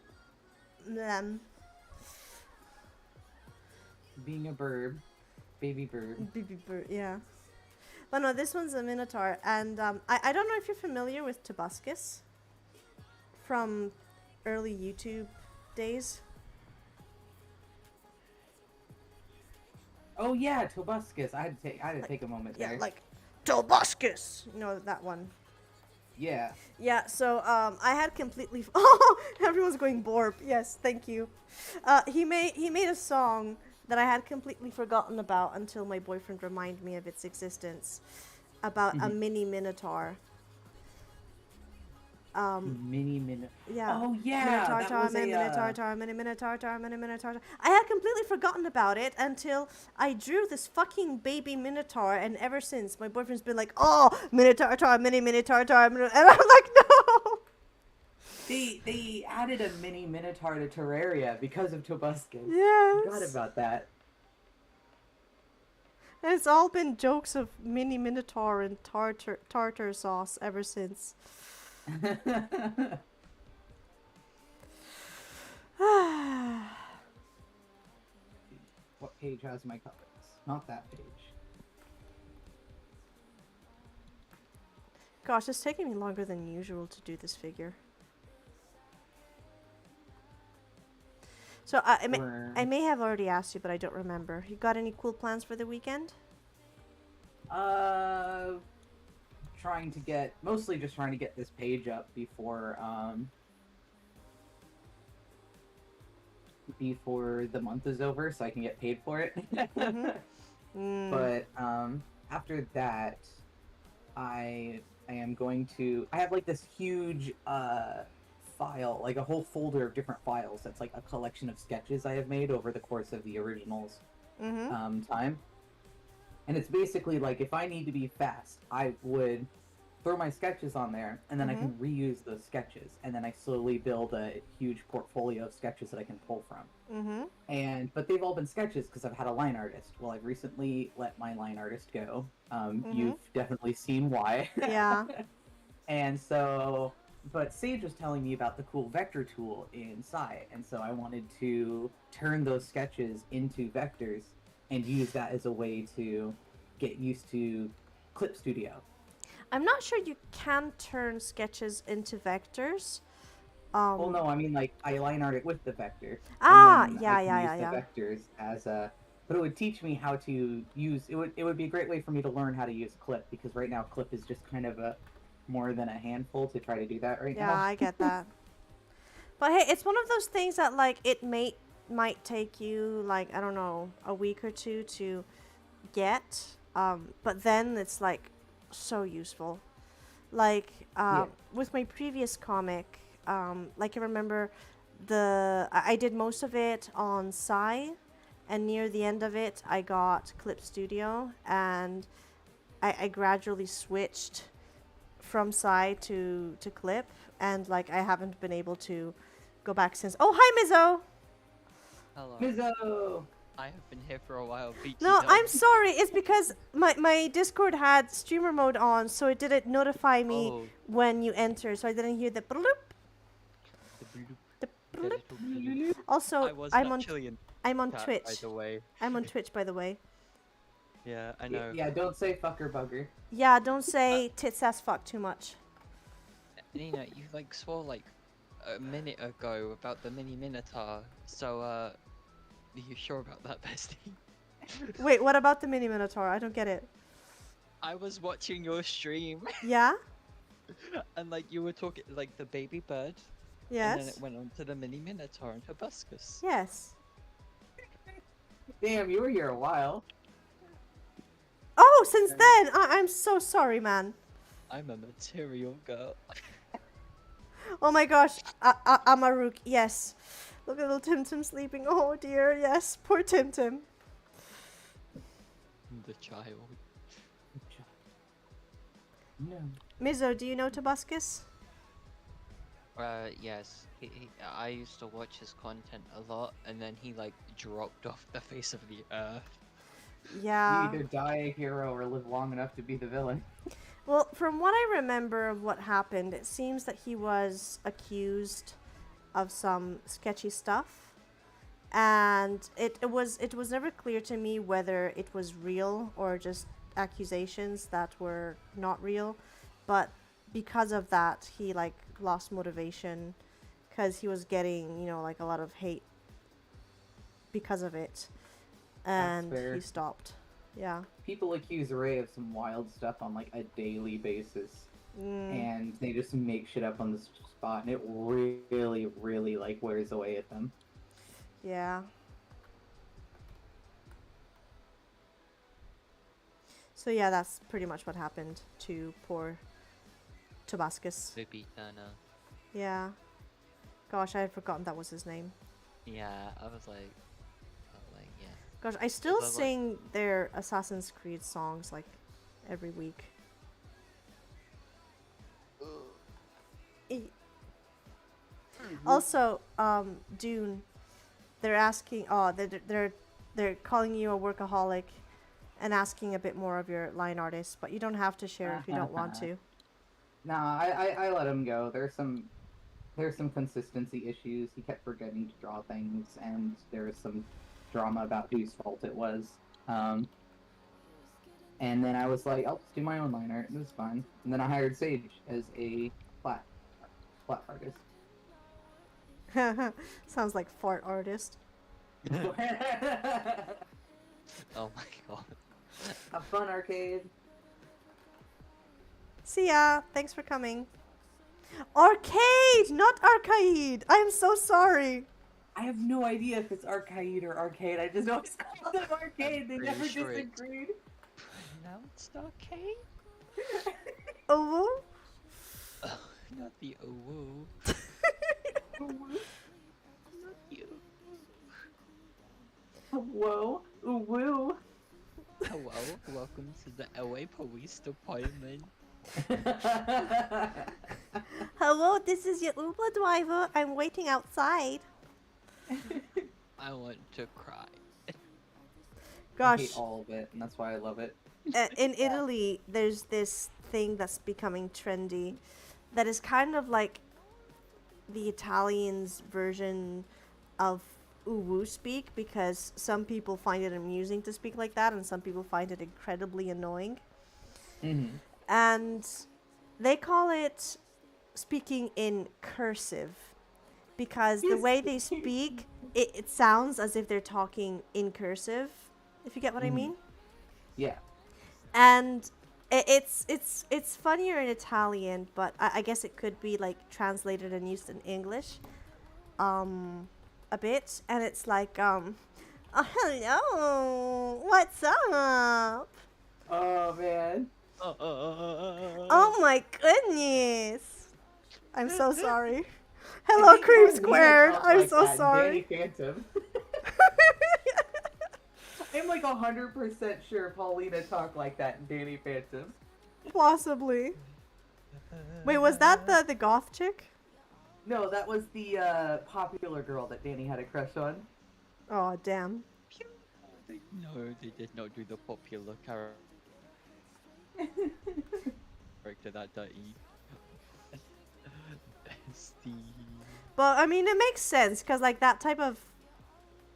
Being a bird. Baby bird. Baby bird, yeah. But no, this one's a minotaur, and I don't know if you're familiar with Tobuscus from early YouTube days. Oh yeah, Tobuscus. I had to take a moment Yeah, there. like Tobuscus. You know that one. Yeah. Yeah. So I had completely. Oh, everyone's going borb. Yes, thank you. He made a song that I had completely forgotten about until my boyfriend reminded me of its existence, about a mini minotaur. Mini minute. Yeah. Oh yeah. Minotaur, That tar, was mini a, minotaur, tar, mini minotaur, tar, mini minotaur. I had completely forgotten about it until I drew this fucking baby minotaur, and ever since my boyfriend's been like, "Oh, minotaur, tar, mini minotaur, tar," and I'm like, "No." They added a mini minotaur to Terraria because of Tobuscus. Yes. Forgot about that. And it's all been jokes of mini minotaur and tartar sauce ever since. What page has my comics? Not that page. Gosh, it's taking me longer than usual to do this figure. So I may have already asked you, but I don't remember. You got any cool plans for the weekend? Mostly just trying to get this page up before the month is over, so I can get paid for it. Mm. But after that, I am going to. I have like this huge 5 file, like a whole folder of different files. That's like a collection of sketches I have made over the course of the original's time. And it's basically like if I need to be fast, I would throw my sketches on there, and then I can reuse those sketches, and then I slowly build a huge portfolio of sketches that I can pull from. But they've all been sketches because I've had a line artist. Well, I've recently let my line artist go. You've definitely seen why. Yeah. And so, but Sage was telling me about the cool vector tool in Psy, and so I wanted to turn those sketches into vectors and use that as a way to get used to Clip Studio. I'm not sure you can turn sketches into vectors. Well, no, I mean like I line art it with the vector. Ah, and then yeah, I can yeah, use yeah, the vectors as a. But it would teach me how to use. It would be a great way for me to learn how to use Clip, because right now Clip is just kind of a more than a handful to try to do that right now. Yeah, I get that. But hey, it's one of those things that like it might take you like, I don't know, a week or two to get. But then it's like so useful. Like with my previous comic, like I remember I did most of it on Psy, and near the end of it I got Clip Studio, and I gradually switched from Psy to Clip, and like I haven't been able to go back since. Oh, hi Mizzo! Hello. Mizzo! I have been here for a while. No, BT I'm sorry. It's because my Discord had streamer mode on, so it didn't notify me Oh. when you enter, so I didn't hear the bloop. The bloop. Also, I was I'm on actually in I'm on chat, Twitch. by the way. I'm on Twitch, by the way. Yeah, I know. Yeah, don't say fucker bugger. Yeah, don't say tits ass fuck too much. Nina, you like swore like a minute ago about the mini minotaur. So are you sure about that, bestie? Wait, what about the mini minotaur? I don't get it. I was watching your stream Yeah? and like you were talking like the baby bird. And then Yes. it went on to the mini minotaur and hibiscus. Yes. Damn, you were here a while. Oh, since then, I'm so sorry, man. I'm a material girl. Oh my gosh, Amaruk, yes. Look at little Tim Tim sleeping. Oh dear, yes, poor Tim Tim. The child. No. Mizzo, do you know Tobuscus? Yes. I used to watch his content a lot, and then he like dropped off the face of the earth. Yeah. You either die a hero or live long enough to be the villain. Well, from what I remember of what happened, it seems that he was accused of some sketchy stuff, and it was never clear to me whether it was real or just accusations that were not real. But because of that, he like lost motivation because he was getting, you know, like a lot of hate because of it, and fair. he stopped. Yeah. People accuse Ray of some wild stuff on like a daily basis, and they just make shit up on the spot, and it really, really like wears away at them. Yeah. So yeah, that's pretty much what happened to poor Tobuscus. Bibi Turner. Yeah. Gosh, I had forgotten that was his name. Yeah, I was like, yeah. Gosh, I still But, like- sing their Assassin's Creed songs like every week. E- Also, Dune, they're asking. Oh, they're calling you a workaholic, and asking a bit more of your line artist, but you don't have to share if you don't want to. Nah, I let him go. There's some consistency issues. He kept forgetting to draw things, and there was some drama about whose fault it was. And then I was like, I'll just do my own line art. It was fine. And then I hired Sage as a flat artist. Sounds like fart artist. Oh my god. Have fun, arcade. See ya. Thanks for coming. Arcade, not arcade. I'm so sorry. I have no idea if it's arcade or arcade. I just know it's called an arcade. They pretty never sure it's- disagreed. Pronounced arcade? Oh. Not the oh. Whoa, ooh woo. Hello, welcome to the LA Police Department. Hello, this is your Uber driver. I'm waiting outside. I want to cry. I Gosh, hate all of it, and that's why I love it. in Italy, there's this thing that's becoming trendy that is kind of like the Italians' version of uwu speak, because some people find it amusing to speak like that and some people find it incredibly annoying. Mm-hmm. And they call it speaking in cursive because the way they speak, it sounds as if they're talking in cursive, if you get what I Mhm. mean. Yeah. And it's funnier in Italian, but I guess it could be like translated and used in English a bit. And it's like oh, hello, what's up? Oh man. Oh my goodness, I'm so sorry. Hello, Cream Squared, I'm so sorry. Danny Phantom. I'm like 100% sure Paulina talked like that in Danny Phantom. Possibly. Wait, was that the goth chick? No, that was the popular girl that Danny had a crush on. Oh damn. No, they did not do the popular character that dirty. Steve. But I mean, it makes sense because like that type of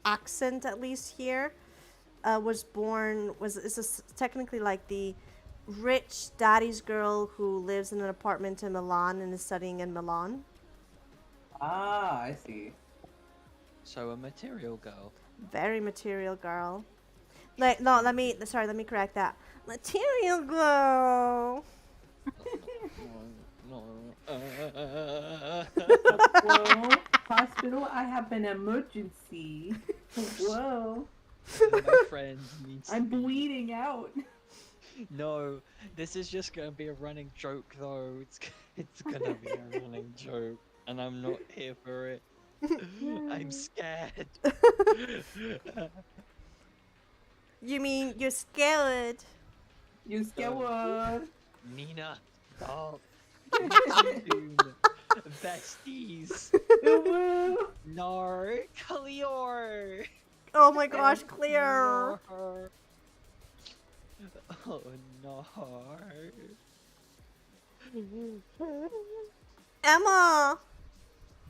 accent, at least here, is technically like the rich daddy's girl who lives in an apartment in Milan and is studying in Milan. Ah, I see. So a material girl. Very material girl. Like no, let me correct that. Material girl. No. Whoa, hospital, I have an emergency. Whoa, My friend needs to I'm be- bleeding out. No, this is just gonna be a running joke though. It's gonna be a running joke, and I'm not here for it. I'm scared. You mean you're scared? You scared. Nina, stop. Dude, besties. Woo. No, Cleor. Oh my gosh, Clear. No. Oh no. Emma.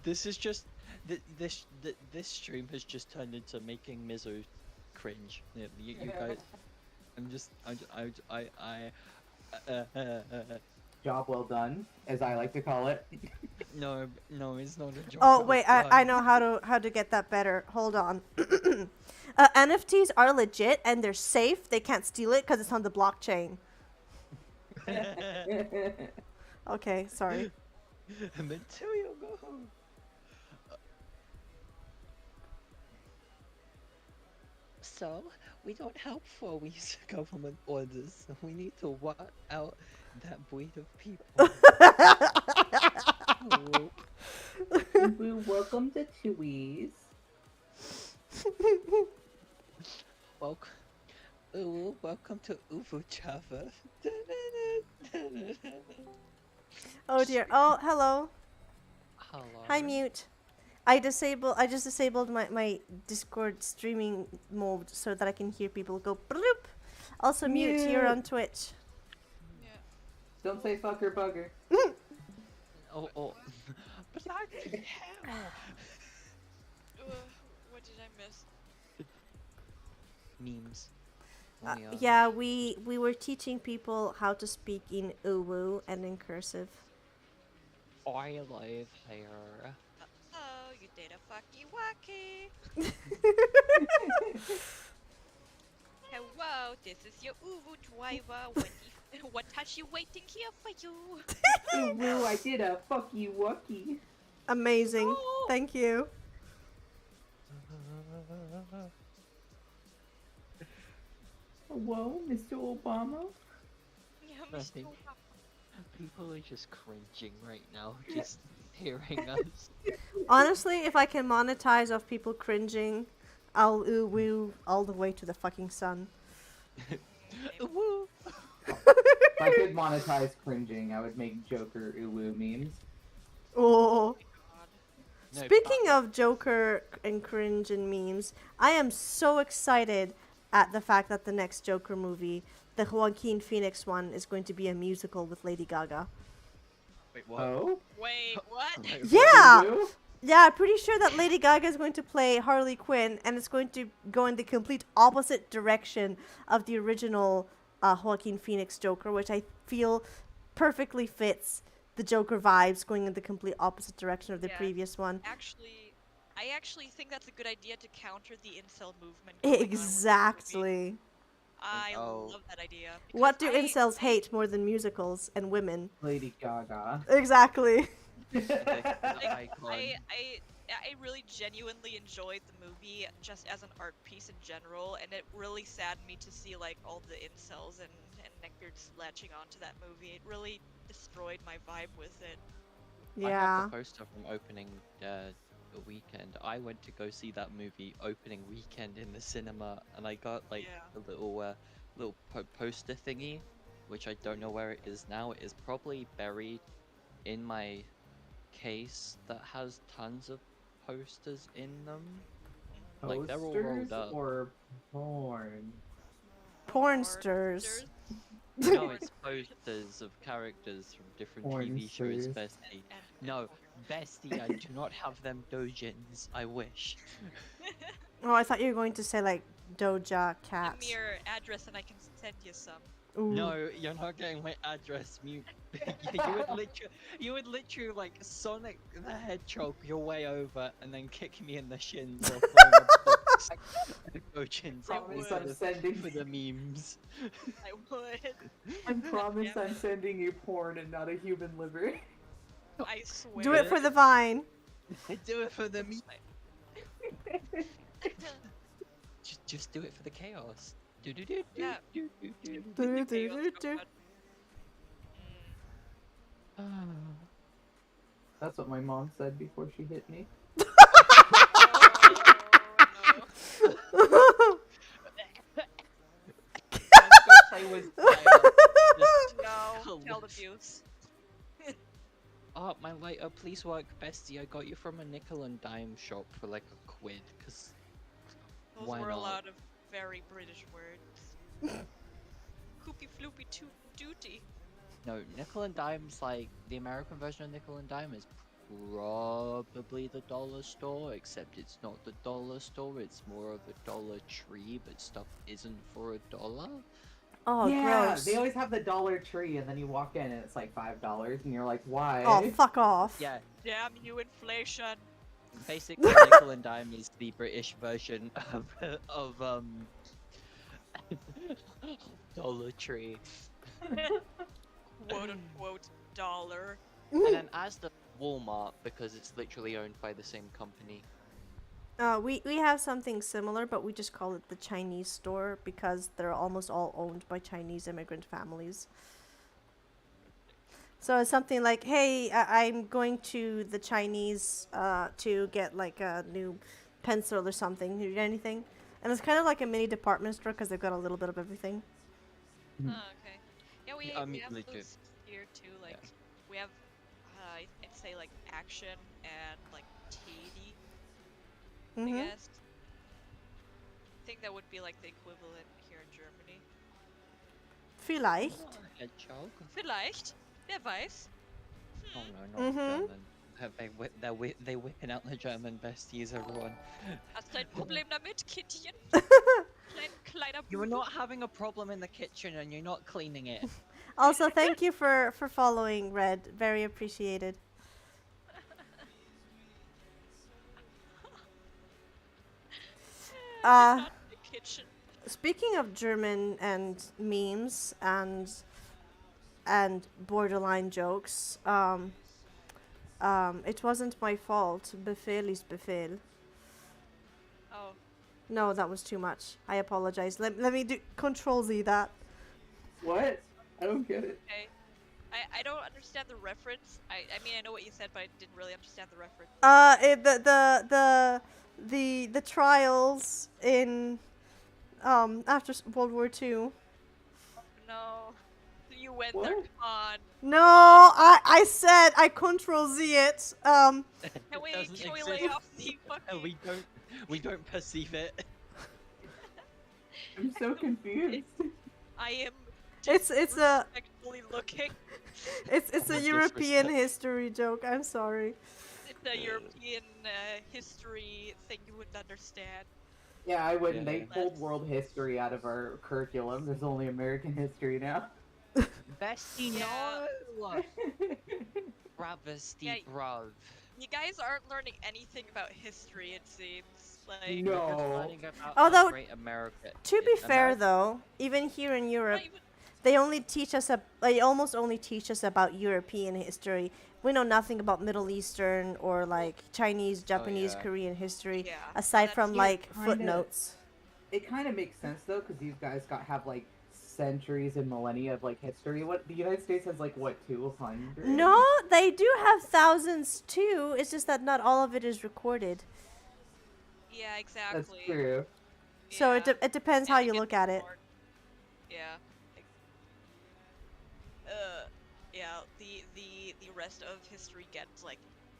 This is just this stream has just turned into making Mizu cringe. You guys, Job well done, as I like to call it. no, it's not a joke. Oh wait, I know how to get that better. Hold on. NFTs are legit and they're safe. They can't steal it because it's on the blockchain. Okay, sorry. Material go. So, we don't help for these government orders. We need to wipe out that breed of people. Oh, Welcome to Chewies. welcome to Uvu Java. Oh dear. Oh, hello. Hello. Hi, mute. I just disabled my Discord streaming mode so that I can hear people go bloop. Also mute here on Twitch. Don't say fucker bugger. Oh. Bloody hell. What did I miss? Memes. Oh, Yeah, we were teaching people how to speak in Uwu and in cursive. I live here. Oh, you did a fucky wacky. Hello, this is your Uvu driver. What has she waiting here for you? Woo, I did a fuck you wucky. Amazing. Oh. Thank you. Whoa, Mr. Obama. Yeah, I Mr. think- Obama. People are just cringing right now, just hearing us. Honestly, if I can monetize off people cringing, I'll ooh woo all the way to the fucking sun. Woo! If I could monetize cringing, I would make Joker uwu memes. Oh. God. No, Speaking but- of Joker and cringe and memes, I am so excited at the fact that the next Joker movie, the Joaquin Phoenix one, is going to be a musical with Lady Gaga. Wait, what? Oh? Wait, what? Wait, what? Yeah! Uwu? Yeah, I'm pretty sure that Lady Gaga is going to play Harley Quinn, and it's going to go in the complete opposite direction of the original Joaquin Phoenix Joker, which I feel perfectly fits the Joker vibes, going in the complete opposite direction of the Yeah. previous one. I actually think that's a good idea to counter the incel movement. going on with this movie. Exactly. I Oh. love that idea. What do because incels hate more than musicals and women? Lady Gaga. Exactly. Icon. I really genuinely enjoyed the movie just as an art piece in general, and it really saddened me to see like all the incels and neckbeards latching onto that movie. It really destroyed my vibe with it. I Yeah. have the poster from opening the weekend. I went to go see that movie opening weekend in the cinema, and I got like Yeah. a little poster thingy, which I don't know where it is now. It is probably buried in my case that has tons of posters in them. Like, they're all rolled Posters up. or porn? Pornsters. No, it's posters of characters from different TV shows, Pornsters. Bestie. And No, Bestie, I do not have them dojins. I wish. Oh, I thought you were going to say like Doja give Cat. me your address and I can send you some. Ooh. No, you're not getting my address. You would literally like Sonic the Hedgehog your way over and then kick me in the shins or throw in a box of dojins at me Promise for I'm the, sending. for the memes. I would. I promise Yeah. I'm sending you porn and not a human liver. I swear. Do it for the vine. Do it for the meme. Just do it for the chaos. Do do do do Yeah. do do do. Do, The do, chaos do, go do. on. That's what my mom said before she hit me. Oh, Let's go play with fire. Just no. No, child collapse. abuse. Oh, my lighter, please work, Bestie. I got you from a nickel and dime shop for like a quid, cause Those Why were a not? lot of very British words. Hoopy floopy duty. no, nickel and dime's like the American version of nickel and dime is probably the dollar store, except it's not the dollar store. It's more of a Dollar Tree, but stuff isn't for $1. Oh, yeah, gross. they always have the Dollar Tree, and then you walk in and it's like $5, and you're like, why? Oh, fuck off. Yeah, Damn you, inflation. basically nickel and dime is the British version of Dollar Tree. Quote unquote dollar. And then as the Walmart, because it's literally owned by the same company. We have something similar, but we just call it the Chinese store because they're almost all owned by Chinese immigrant families. So it's something like, hey, I'm going to the Chinese to get like a new pencil or something. You need anything? And it's kind of like a mini department store because they've got a little bit of everything. Oh, okay. Yeah, we I mean, have legit. those here too. Like we have, I'd say like Action and like Teddy. I Mm-hmm. guess. I think that would be like the equivalent here in Germany. Vielleicht. Hedgehog? Vielleicht. Wer weiß. Oh no, not Mhm. German. They whipping out the German besties, everyone. Hast du ein Problem damit, Kindchen? Kleiner You are Bubu? not having a problem in the kitchen and you're not cleaning it. Also, thank you for following, Red. Very appreciated. Not in the kitchen. Speaking of German and memes and borderline jokes, it wasn't my fault. Befehl ist Befehl. Oh, No, that was too much. I apologize. Let me do Control Z that. What? I don't get it. okay. I don't understand the reference. I mean, I know what you said, but I didn't really understand the reference. the trials in after World War II. No. You went What? there, come on. No, I said I control Z it. Can It we, doesn't can we exist. lay off the And fucking... we don't perceive it. I'm so confused. I am It's a disrespectfully looking. it's a With European disrespect. history joke. I'm sorry. It's a European history thing you wouldn't understand. Yeah, I wouldn't. They Yeah. pulled Let's- world history out of our curriculum. There's only American history now. Bestie, Yeah. no! Travesty, Yeah. bruv. You guys aren't learning anything about history, it seems. Like, No. We're just learning about Although, how great America To is. be fair America- though, even here in not Europe, even- they only teach us they almost only teach us about European history. We know nothing about Middle Eastern or like Chinese, Japanese, yeah. Korean history Yeah, aside that's- from Yeah, like kinda. footnotes. It kind of makes sense though, because these guys have like centuries and millennia of like history. What the United States has like what 200? No, they do have thousands too. It's just that not all of it is recorded. yeah, That's exactly. true. So Yeah. it depends how Yeah, it you gets look at it. ignored. Yeah. Like, yeah. The rest of history gets like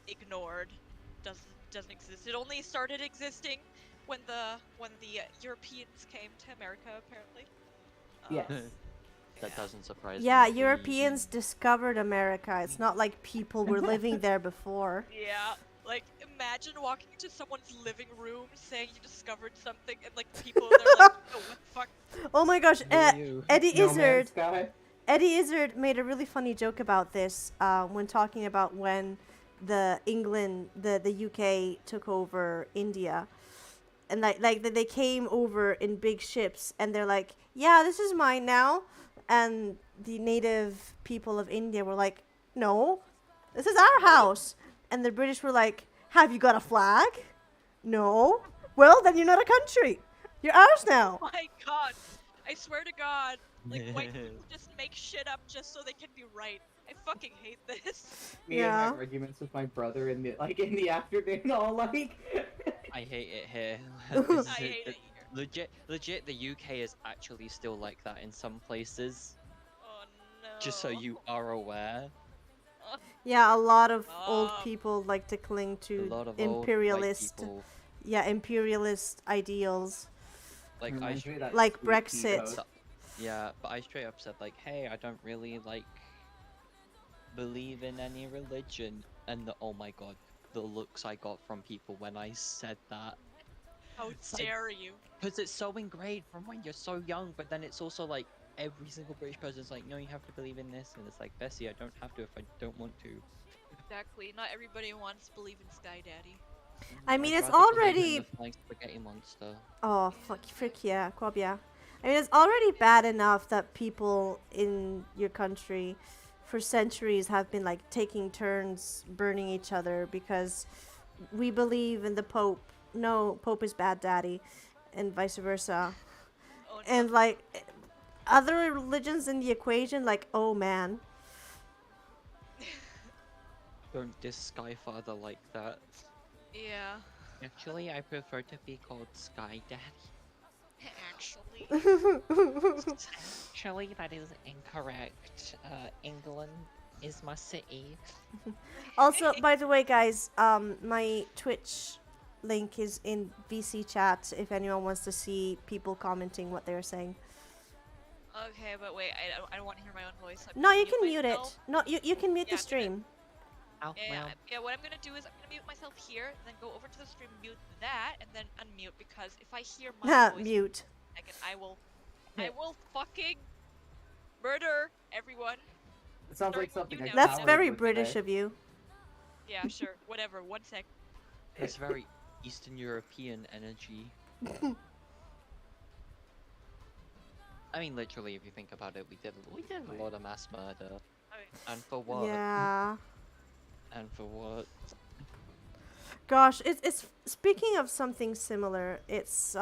ignored. Doesn't exist. It only started existing when the Europeans came to America, apparently. Yes. That yeah. doesn't surprise me. Yeah, in the Europeans least. discovered America. It's not like people were living there before. Yeah, like imagine walking into someone's living room saying you discovered something, and like people they're like, oh, what the fuck? Oh my gosh, Who are you? Eddie No Man's Izzard. Sky. Eddie Izzard made a really funny joke about this when talking about when the UK took over India, and like they came over in big ships, and they're like, "Yeah, this is mine now," and the native people of India were like, "No, this is our house," and the British were like, "Have you got a flag? No. Well, then you're not a country. You're ours now." Oh my god, I swear to God, like white people just make shit up just so they can be right. I fucking hate this. Me Yeah. and my arguments with my brother in the afternoon, all like. I hate it here. I hate it here. Legit, the UK is actually still like that in some places. Oh no. Just so you are aware. Yeah, a lot of old Oh. people like to cling A to lot of old white imperialist, people, imperialist ideals. like I Reminds me of straight, that Like sweet Brexit. Tito. yeah, but I straight up said like, hey, I don't really like believe in any religion, and oh my god, the looks I got from people when I said that. How like- dare you? Because it's so ingrained from when you're so young, but then it's also like every single British person's like, no, you have to believe in this, and it's like, Bessie, I don't have to if I don't want to. Exactly. Not everybody wants to believe in Sky Daddy. I mean, I'd it's rather believe in already. the flying spaghetti monster. Oh, frick yeah, Quab yeah. I mean, it's already bad enough that people in your country for centuries have been like taking turns burning each other because we believe in the Pope. No, Pope is bad daddy, and vice versa. Oh no. And like other religions in the equation, like, oh man. Don't diss Skyfather like that. Yeah. Actually, I prefer to be called Sky Daddy. Actually. Actually, that is incorrect. England is my city. Also, by the way, guys, my Twitch link is in VC chat if anyone wants to see people commenting what they're saying. Okay, but wait, I don't want to hear my own voice. I'm No, gonna you can mute myself. it. No, you can mute Yeah, the stream. Oh, Yeah, well. yeah, what I'm gonna do is I'm gonna mute myself here, and then go over to the stream, mute that, and then unmute, because if I hear my voice Mute. again, I will fucking murder everyone. It sounds like Sorry, something. you a know. That's coward very would British say. of you. Yeah, sure, whatever, 1 sec. It's very Eastern European energy. I mean, literally, if you think about it, we did a lot of mass murder, Okay. and for what? Yeah. And for what? Gosh, it's speaking of something similar. It's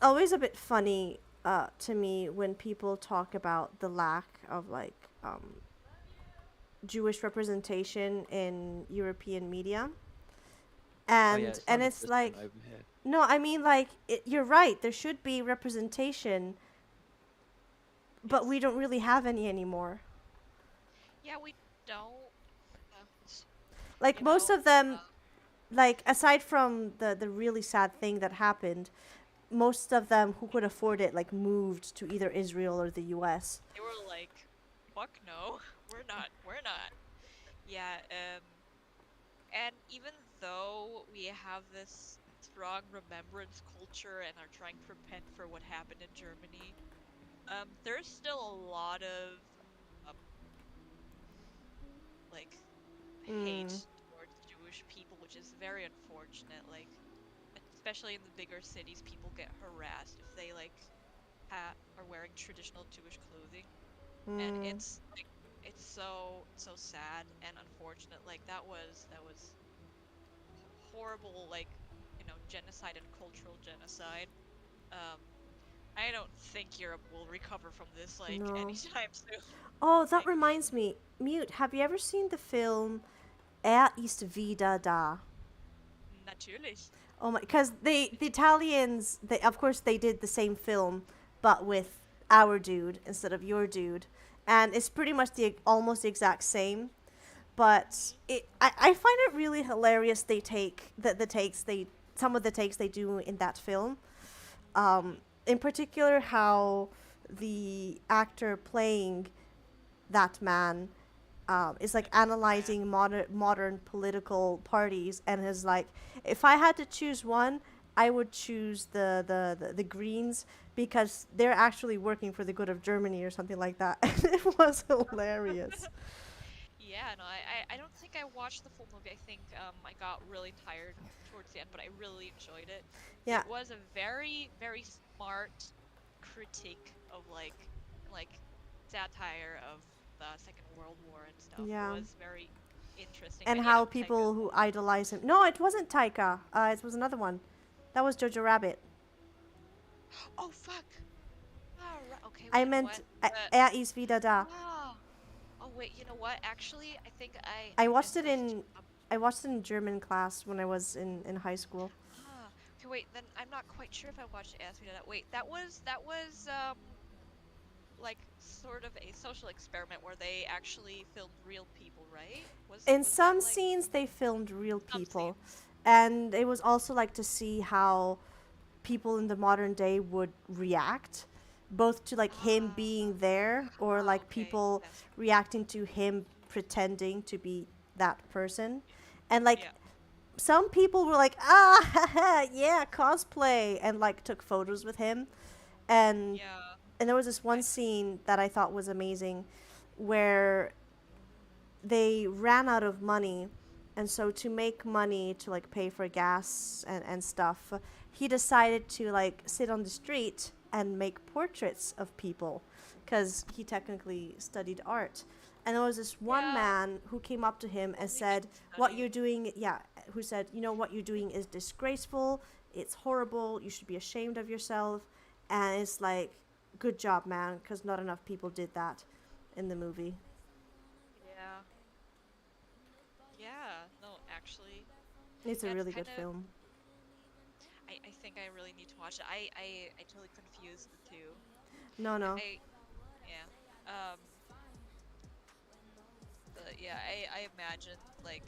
always a bit funny to me when people talk about the lack of like Jewish representation in European media. And yeah, it and sounded it's distant like, over here. no, I mean, like, you're right. There should be representation, but we don't really have any anymore. Yeah, we don't. Like, You most know, of them, like, aside from the really sad thing that happened, most of them who could afford it, like, moved to either Israel or the US. they were like, "Fuck no, we're not." Yeah. And even though we have this strong remembrance culture and are trying to repent for what happened in Germany, there's still a lot of um, like hate Mm. towards Jewish people, which is very unfortunate. Like, especially in the bigger cities, people get harassed if they like are wearing traditional Jewish clothing, and Mm. it's like it's so sad and unfortunate. Like that was horrible, like, genocide and cultural genocide. Um, I don't think Europe will recover from this like No. anytime soon. Oh, that Like, reminds me. Mute, have you ever seen the film ist wieder da? natürlich. Oh my, because the Italians, they of course they did the same film, but with our dude instead of your dude, and it's pretty much the almost the exact same. But I find it really hilarious. They take the takes they some of the takes they do in that film. In particular, how the actor playing that man is like analyzing modern political parties and is like, if I had to choose one, I would choose the Greens because they're actually working for the good of Germany or something like that. It was hilarious. Yeah, no, I don't think I watched the full movie. I think I got really tired towards the end, but I really enjoyed it. Yeah. It was a very, very smart critique of like satire of the Second World War and stuff. Yeah. It was very interesting. And yeah, how Taika. people who idolize him. No, it wasn't Taika. It was another one. That was Jojo Rabbit. Oh fuck. Oh, okay. I you know meant what? Er ist wieder da. Wow. Oh wait, you know what? Actually, I think I watched missed it this in I watched it in German class when I was in high school. Ah, okay, wait. Then I'm not quite sure if I watched Ask Me to That. Wait, that was like sort of a social experiment where they actually filmed real people, right? In Was some that, like, scenes they filmed real Some people. And it was also like to see how people in the modern day would react both to like him being there or like okay, people that's- reacting to him pretending to be that person. And like Yeah. some people were like, yeah, cosplay, and like took photos with him. And Yeah. and there was this one scene that I thought was amazing where they ran out of money, and so to make money to like pay for gas and stuff, he decided to like sit on the street and make portraits of people because he technically studied art. And there was this one Yeah. man who came up to him and Only said, good what study. you're doing, yeah, who said, you know, what you're doing is disgraceful, it's horrible, you should be ashamed of yourself. And it's like, good job, man, because not enough people did that in the movie. Yeah. Yeah. No, actually, It's a Yeah, it's really good kinda- film. I think I really need to watch it. I totally confused the two. No. Yeah. But yeah, I imagine like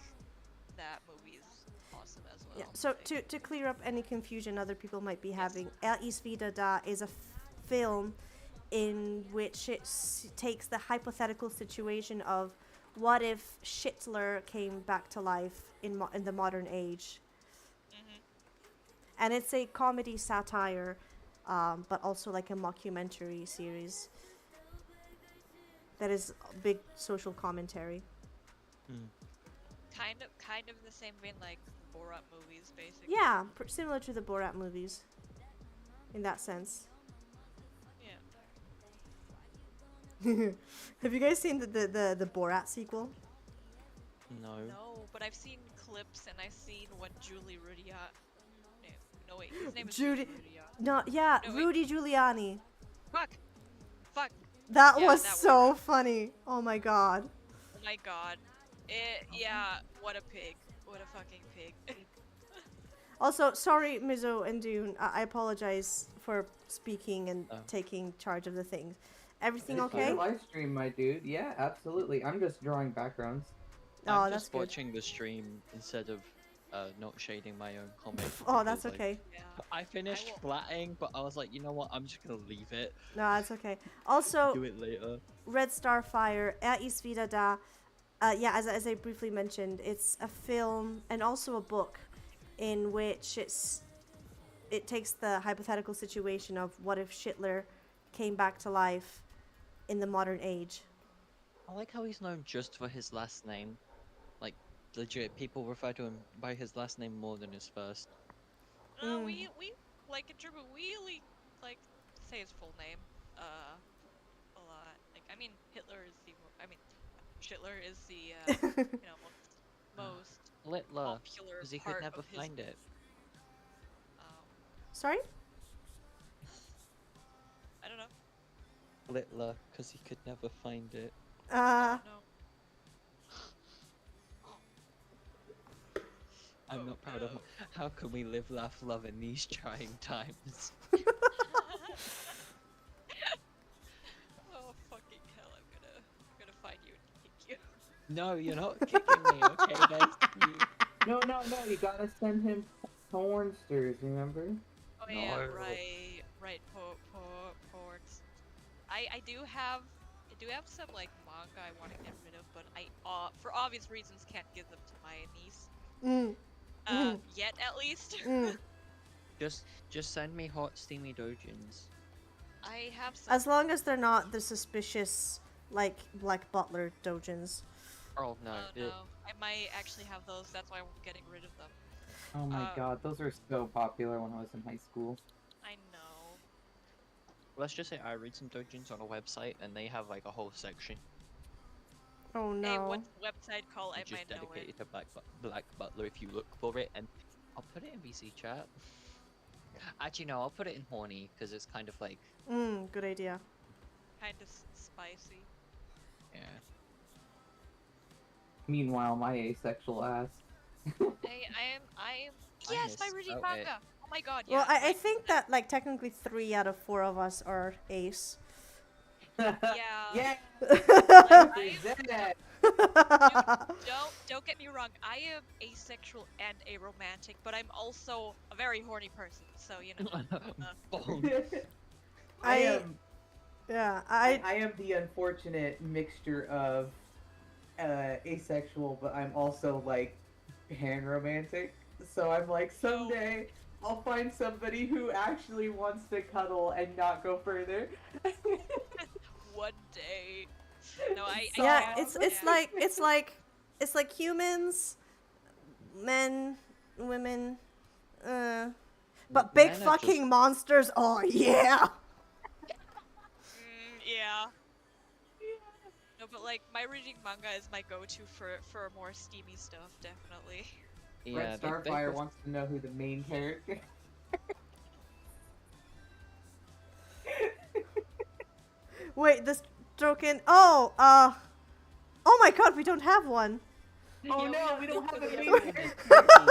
that movie is awesome as well. Yeah. So Like, to clear up any confusion other people might be having, Er ist wieder da is a film in which it takes the hypothetical situation of what if Hitler came back to life in the modern age. mhm. And it's a comedy satire, but also like a mockumentary series that is a big social commentary. Kind of in the same vein like Borat movies, basically. Yeah, similar to the Borat movies in that sense. Yeah. Have you guys seen the Borat sequel? No. No, but I've seen clips and I've seen what Julie Rudyard. No, wait, his name is Judy- Rudyard. No, yeah, No, wait. Rudy Giuliani. Fuck. That Yeah, was that so funny. Oh my god. Oh my god. Yeah, what a pig. What a fucking pig. Also, sorry, Mizo and Dune. I apologize for speaking and Oh. taking charge of the things. Everything It's okay? your live stream, my dude. Yeah, absolutely. I'm just drawing backgrounds. Oh, I'm that's just good. watching the stream instead of not shading my own comic. Oh, that's because, like, okay. Yeah. I finished will- flatting, but I was like, you know what? I'm just gonna leave it. No, that's okay. Also, Do it later. Red Starfire, Er ist wieder da. Yeah, as I briefly mentioned, it's a film and also a book in which it takes the hypothetical situation of what if Hitler came back to life in the modern age. I like how he's known just for his last name. Like, legit, people refer to him by his last name more than his first. No, Mm. we like in German we really like say his full name a lot. Like I mean Hitler is the Hitler is the most Littler, popular because he part could never of his. find it. Sorry? I don't know. Littler, because he could never find it. I don't know. I'm not proud of. How can we live, laugh, love in these trying times? Oh fucking hell! I'm gonna find you and kick you. No, you're not kicking me, okay? That's you. No, you gotta send him pornsters, remember? Oh yeah, No. right. Ports. I do have some like manga I want to get rid of, but I for obvious reasons can't give them to my niece. Mm. Yet at least. Mm. Just send me hot steamy dojins. I have some. As long as they're not the suspicious, like, Black Butler dojins. Oh no, Oh no, I might actually have those. That's why I'm getting rid of them. Oh my god, those were so popular when I was in high school. I know. let's just say I read some dojins on a website and they have like a whole section Oh no. Hey, what's the website called? I which is might know it. dedicated to Black Butler if you look for it, and I'll put it in VC chat. Actually, no, I'll put it in horny because it's kind of like Good idea. Kind of spicy. yeah. Meanwhile, my asexual ass. Hey, I am. Yes, my missed reading out it. manga. Oh my god. Yeah. Well, I think that, like, technically 3 out of 4 of us are ace. Yeah. Yeah. I- Zed. Don't get me wrong. I am asexual and aromantic, but I'm also a very horny person. So you know. Bong. I I- am. Yeah, I am the unfortunate mixture of asexual, but I'm also like panromantic. So I'm like, someday I'll find somebody who actually wants to cuddle and not go further. One day. No, I yeah, can't. it's like humans, men, women, but big Men are fucking just- monsters. Oh yeah. Yeah. No, but like my reading manga is my go-to for more steamy stuff, definitely. Yeah, Red they Starfire pref- wants to know who the main character. Wait, this token. Oh my god, we don't have one. Oh Yeah, no, we don't have a main we character. don't have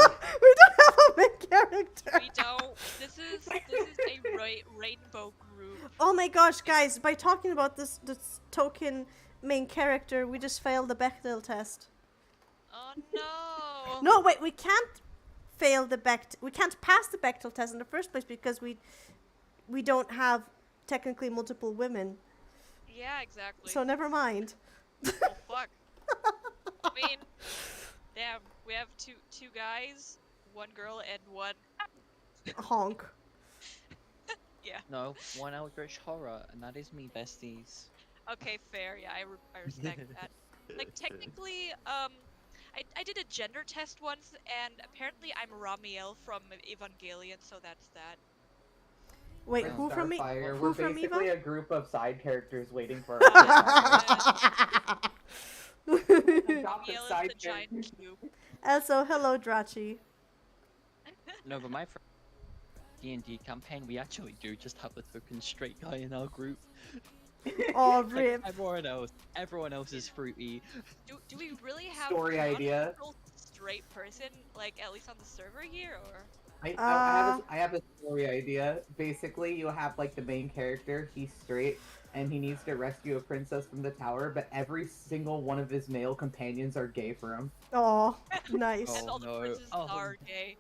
a main character. We don't. This is a rainbow group. Oh my gosh, guys! By talking about this token main character, we just failed the Bechdel test. Oh no. No, wait, we can't fail the we can't pass the Bechdel test in the first place because we don't have technically multiple women. Yeah, exactly. So never mind. Oh fuck. I mean, damn. We have two guys, one girl, and one. Honk. No, one eldritch horror, and that is me, besties. Okay, fair. Yeah, I respect that. Like technically, I did a gender test once, and apparently I'm Ramiel from Evangelion, so that's that. Wait, Red who from me? Starfire, Who we're from basically Eva? a group of side characters waiting for Oh, our Adopt a Ramiel side is the giant character. cube. Also, hello, Drachi. No, but my D&D campaign, we actually do just have a token straight guy in our group. Oh, Like, rip. everyone else is fruity. Do we really have Story idea. non-neutral straight person, like at least on the server here, or? I have a story idea. Basically, you have like the main character. He's straight, and he needs to rescue a princess from the tower. But every single one of his male companions are gay for him. Oh, nice. And all the no. princes Oh. are gay.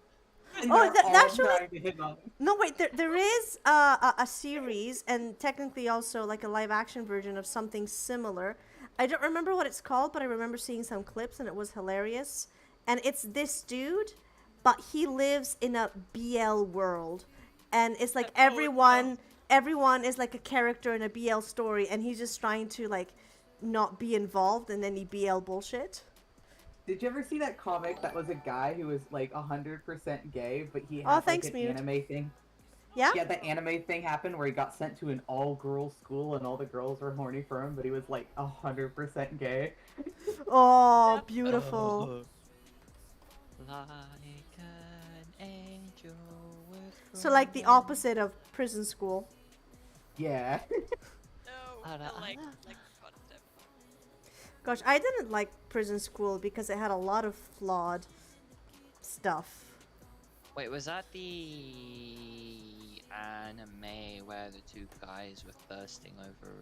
And Oh, they're all actually- trying to hit on him. No, wait. There is a series, and technically also like a live action version of something similar. I don't remember what it's called, but I remember seeing some clips, and it was hilarious. And it's this dude, but he lives in a BL world, and it's like Oh, everyone is like a character in a BL story, and he's just trying to like not be involved in any BL bullshit. Did you ever see that comic that was a guy who was like 100% gay, but he had Oh, like thanks, an Mute. anime thing? Yeah. Yeah, that anime thing happened where he got sent to an all-girls school and all the girls were horny for him, but he was like 100% gay. Oh, Yep. beautiful. Like an angel with So like the opposite of prison school. Yeah. No, Ah, I ah, like ah. the concept. Gosh, I didn't like prison school because it had a lot of flawed stuff. Wait, was that the anime where the two guys were thirsting over?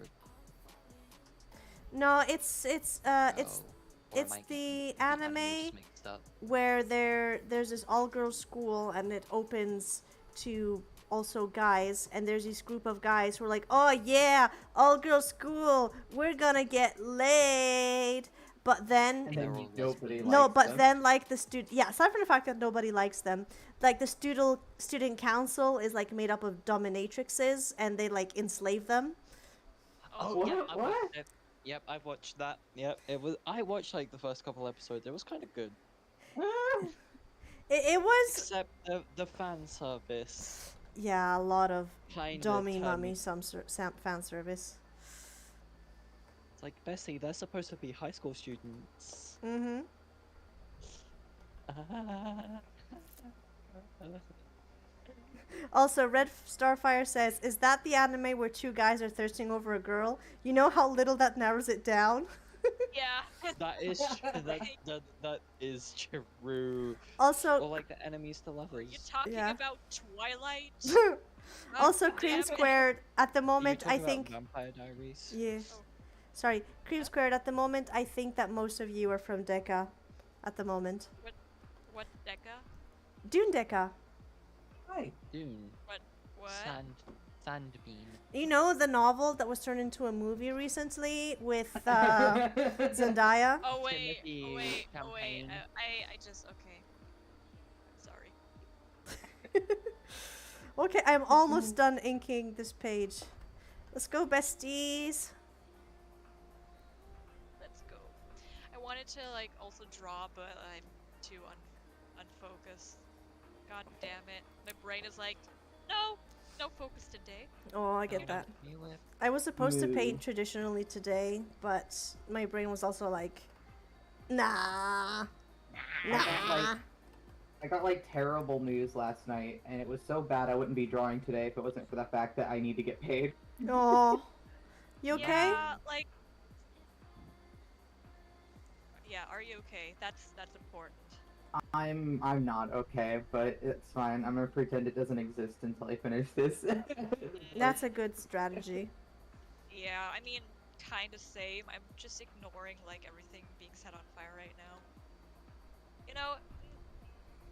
No, it's Oh, or am it's I getting the the animes anime mixed up? where there's this all-girls school, and it opens to also guys, and there's this group of guys who are like, oh yeah, all-girls school, we're gonna get laid. But then And They're then all nobody lesbians. no, likes but them. then like the student, yeah, aside from the fact that nobody likes them, like the student council is like made up of dominatrixes, and they like enslave them. Oh, What? yeah. I What? watched it. Yep, I watched that. Yep, it was. I watched like the first couple episodes. It was kind of good, It was, except the fan service. yeah, a lot of Kind dummy of mummy fan service. It's like Bessie, they're supposed to be high school students. Mm-hmm. Also, Red Starfire says, "Is that the anime where two guys are thirsting over a girl? You know how little that narrows it down." Yeah. That is that is true. Also, Or like the enemies to lovers. You're talking Yeah. about Twilight? also God Cream damn it. Squared at the Are you moment. I talking about think, Vampire Diaries. yeah. Oh. Sorry, Cream Squared at the moment. I think that most of you are from Deca, at the moment. What Deca? Dune Deca. Hi. Dune. What? Sandbean. You know the novel that was turned into a movie recently with Zendaya. Oh wait, Timothy oh wait, campaign. I just, okay. Sorry. Okay, I'm almost done inking this page. Let's go, besties. Let's go. I wanted to like also draw, but I'm too unfocused. God damn it. My brain is like, no focus today. Oh, I get Oh, that. you with- I was supposed to paint Moo. traditionally today, but my brain was also like, nah. Nah. I got like terrible news last night, and it was so bad I wouldn't be drawing today if it wasn't for the fact that I need to get paid. Oh. You okay? Yeah, like. Yeah, are you okay? That's important. I'm not okay, but it's fine. I'm gonna pretend it doesn't exist until I finish this. That's a good strategy. Yeah, I mean, kind of same. I'm just ignoring like everything being set on fire right now. You know,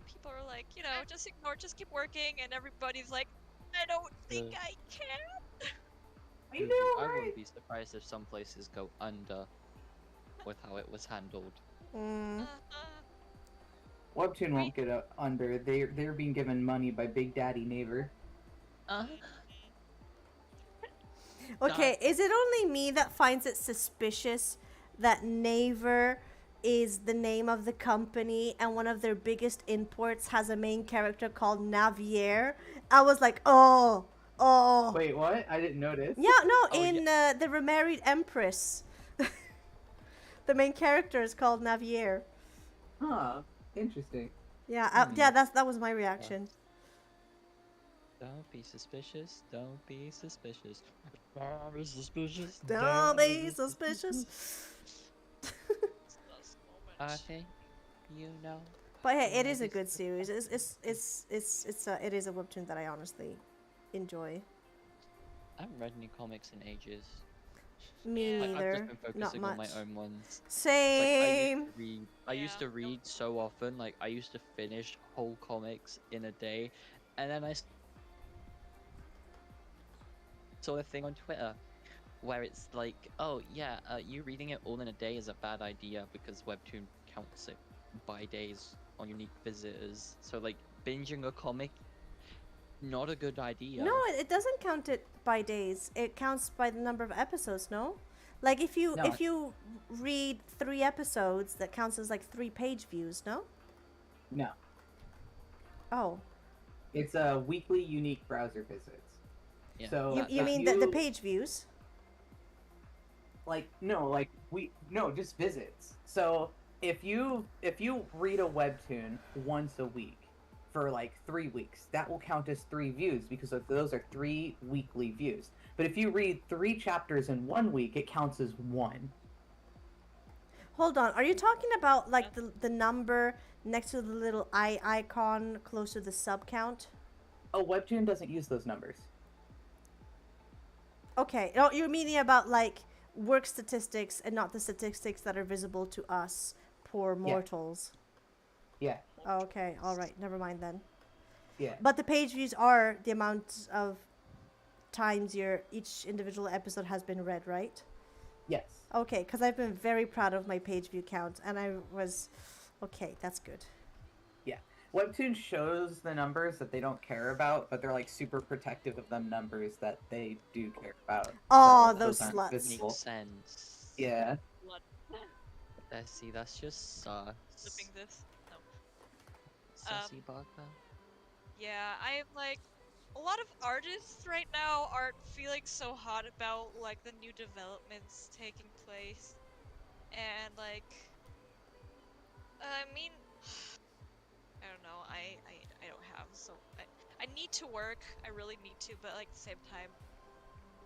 people are like, you know, just ignore, just keep working, and everybody's like, I don't think I can. I know, I right? wouldn't be surprised if some places go under with how it was handled. Mm. Webtoon won't get under. They're being given money by Big Daddy Neighbor. Okay, is it only me that finds it suspicious that Naver is the name of the company and one of their biggest imports has a main character called Navier? I was like, oh. Wait, what? I didn't notice. Yeah, no, Oh, in The Remarried Empress. The main character is called Navier. Huh. Interesting. Yeah, yeah, that was my reaction. Don't be suspicious. Don't be suspicious. Don't be suspicious. Don't be suspicious. I think you know. But hey, it Yeah, is a it's good good series. It is a webtoon that I honestly enjoy. I haven't read any comics in ages. Me Yeah. I've neither. just been Not focusing on my much. own ones. It's like Same. I used Yeah. to read so often. Like I used to finish whole comics in a day, and then I saw a thing on Twitter where it's like, oh yeah, you reading it all in a day is a bad idea because Webtoon counts it by days on unique visitors. So like binging a comic, not a good idea. No, it doesn't count it by days. It counts by the number of episodes. No, like if you No. if you read 3 episodes, that counts as like 3 page views. No. No, Oh, it's a weekly unique browser visits. Yeah, So you if mean the page views? no, just visits. So if you read a webtoon once a week for like 3 weeks, that will count as 3 views because those are 3 weekly views. But if you read 3 chapters in 1 week, it counts as 1. Hold on. Are you talking about like the number next to the little eye icon close to the sub count? Oh, webtoon doesn't use those numbers. Okay. Oh, you're meaning about like work statistics and not the statistics that are visible to us poor mortals. Yeah, Oh, okay. All right. Never mind then. yeah. But the page views are the amount of times each individual episode has been read, right? Yes. Okay, because I've been very proud of my page view count, and I was okay. That's good. Webtoon shows the numbers that they don't care about, but they're like super protective of them numbers that they do care about. Oh, So those aren't sluts. visible. makes sense. Yeah. Blood. See, that's just sus. Flipping this. No. Sassy Barker. Yeah, I'm like, a lot of artists right now aren't feeling so hot about like the new developments taking place, and like, I mean, I don't know. I don't have so I need to work. I really need to, but like at the same time,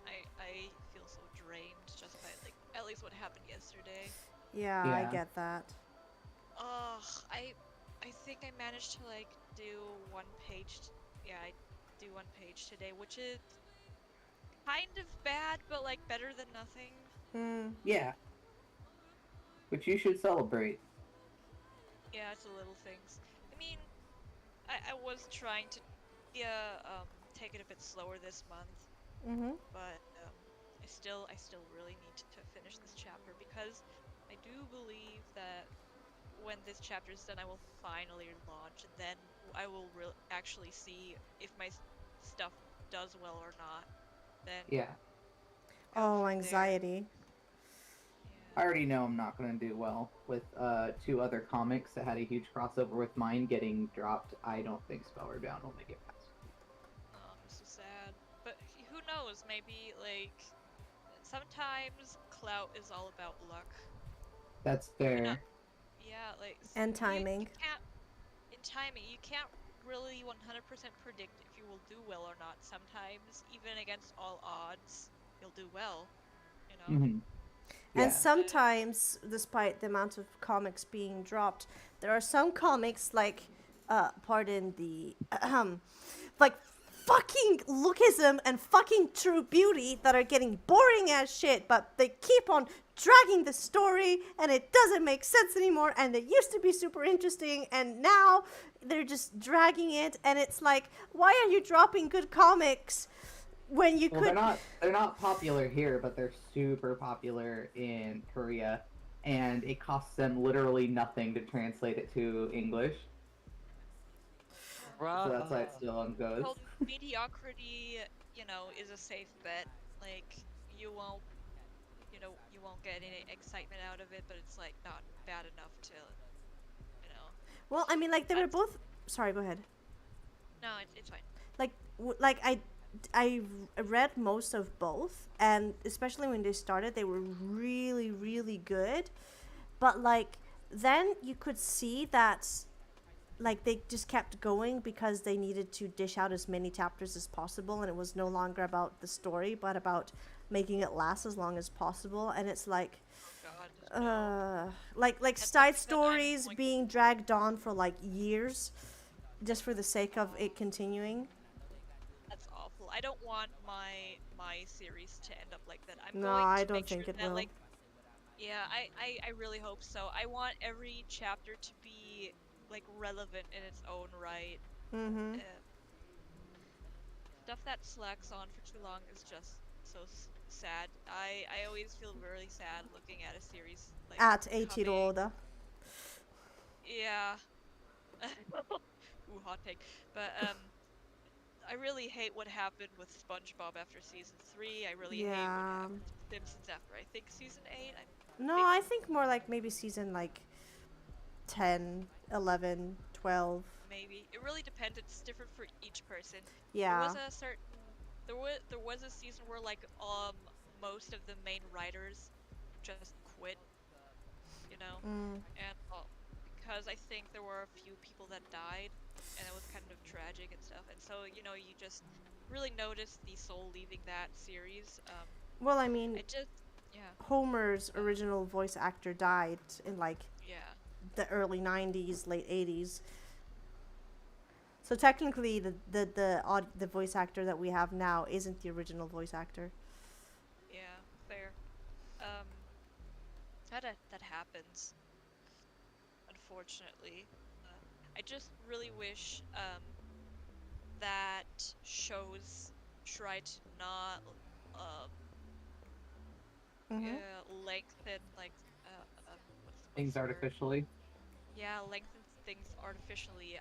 I feel so drained just by like at least what happened yesterday. Yeah, I Yeah. get that. Ugh, I think I managed to like do 1 page. Yeah, I do 1 page today, which is kind of bad, but like better than nothing. Hmm. Yeah. Which you should celebrate. Yeah, it's the little things. I mean, I was trying to take it a bit slower this month, Mhm. but I still really need to finish this chapter because I do believe that when this chapter is done, I will finally launch. And then I will actually see if my stuff does well or not. Then Yeah. go Oh, from there. anxiety. I already know I'm not going to do well with 2 other comics that had a huge crossover with mine getting dropped. I don't think Spellware Bound will make it past. Oh, I'm so sad. But who knows? Maybe like sometimes clout is all about luck. That's fair. know- Yeah, like And you timing. can't in timing. You can't really 100% predict if you will do well or not. Sometimes, even against all odds, you'll do well. You know. Mm-hmm. And sometimes, despite the amount of comics being dropped, there are some comics like, pardon the, like fucking lookism and fucking True Beauty that are getting boring as shit, but they keep on dragging the story and it doesn't make sense anymore, and they used to be super interesting and now they're just dragging it, and it's like, why are you dropping good comics when you Well, could... they're not popular here, but they're super popular in Korea, and it costs them literally nothing to translate it to English. So that's why it still goes. Well, mediocrity, you know, is a safe bet. Like you won't get any excitement out of it, but it's like not bad enough to, you know. Well, I mean, like, they were That's- both... Sorry, go ahead. No, it's fine. Like I read most of both, and especially when they started, they were really, really good. But like then you could see that like they just kept going because they needed to dish out as many chapters as possible, and it was no longer about the story but about making it last as long as possible. And it's like, Oh God. like And side something that I'm stories going- being dragged on for like years, just for the sake of it continuing. That's awful. I don't want my series to end up like that. I'm No, going I to don't make think sure it that will. like yeah, I really hope so. I want every chapter to be like relevant in its own right. Mm-hmm. Stuff that slacks on for too long is just so sad. I always feel really sad looking at a series like At Eiichiro coming. Oda. Yeah. Ooh, hot take. But I really hate what happened with SpongeBob after season 3. I really hate what Yeah. happened to Simpsons after I think season 8. No, I think more like maybe season like 10, 11, 12. Maybe it really depends. It's different for each person. Yeah. There was a certain there was a season where like most of the main writers just quit, you know, Mm. and because I think there were a few people that died, and it was kind of tragic and stuff. And so you know you just really notice the soul leaving that series. Well, I mean, I just yeah Homer's original voice actor died in like yeah the early 90s, late 80s. So technically, the voice actor that we have now isn't the original voice actor. yeah fair. Um, that happens, unfortunately. I just really wish that shows try to not um Mm-hmm. lengthen like what's Things the word? artificially. Yeah, lengthen things artificially.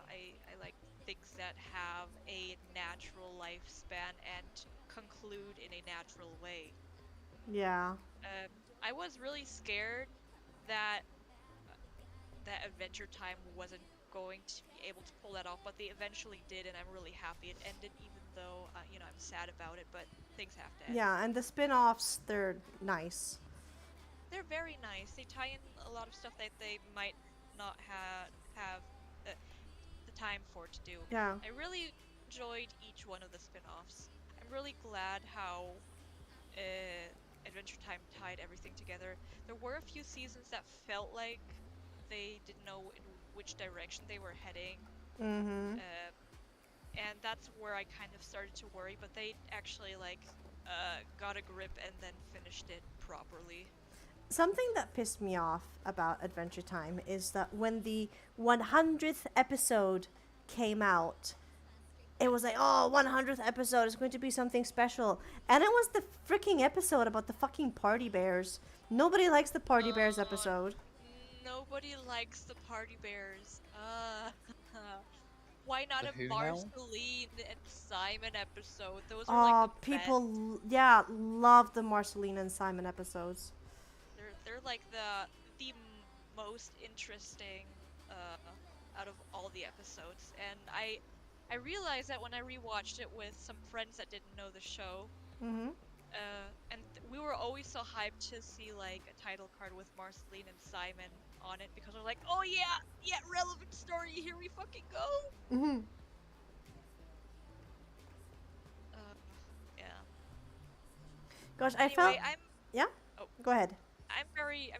I like things that have a natural lifespan and conclude in a natural way. Yeah. Um, I was really scared that that Adventure Time wasn't going to be able to pull that off, but they eventually did, and I'm really happy it ended, even though you know I'm sad about it. But things have to end. Yeah, and the spin-offs, they're nice. They're very nice. They tie in a lot of stuff that they might not have the time for to do. Yeah. I really enjoyed each one of the spin-offs. I'm really glad how Adventure Time tied everything together. There were a few seasons that felt like they didn't know in which direction they were heading, Mm-hmm. and that's where I kind of started to worry. But they actually like got a grip and then finished it properly. Something that pissed me off about Adventure Time is that when the 100th episode came out, it was like, oh, 100th episode is going to be something special. And it was the freaking episode about the fucking Party Bears. Nobody likes the Party Bears episode. Nobody likes the Party Bears. Why not The a who now? Marceline and Simon episode? Those are Oh, like the people, best. yeah, love the Marceline and Simon episodes. They're like the most interesting out of all the episodes, and I realized that when I rewatched it with some friends that didn't know the show, Mm-hmm. and we were always so hyped to see like a title card with Marceline and Simon on it because we're like, oh yeah, relevant story, here we fucking go. Mm-hmm. Yeah. Gosh, I Anyway, felt... I'm Yeah? Oh. Go ahead. I'm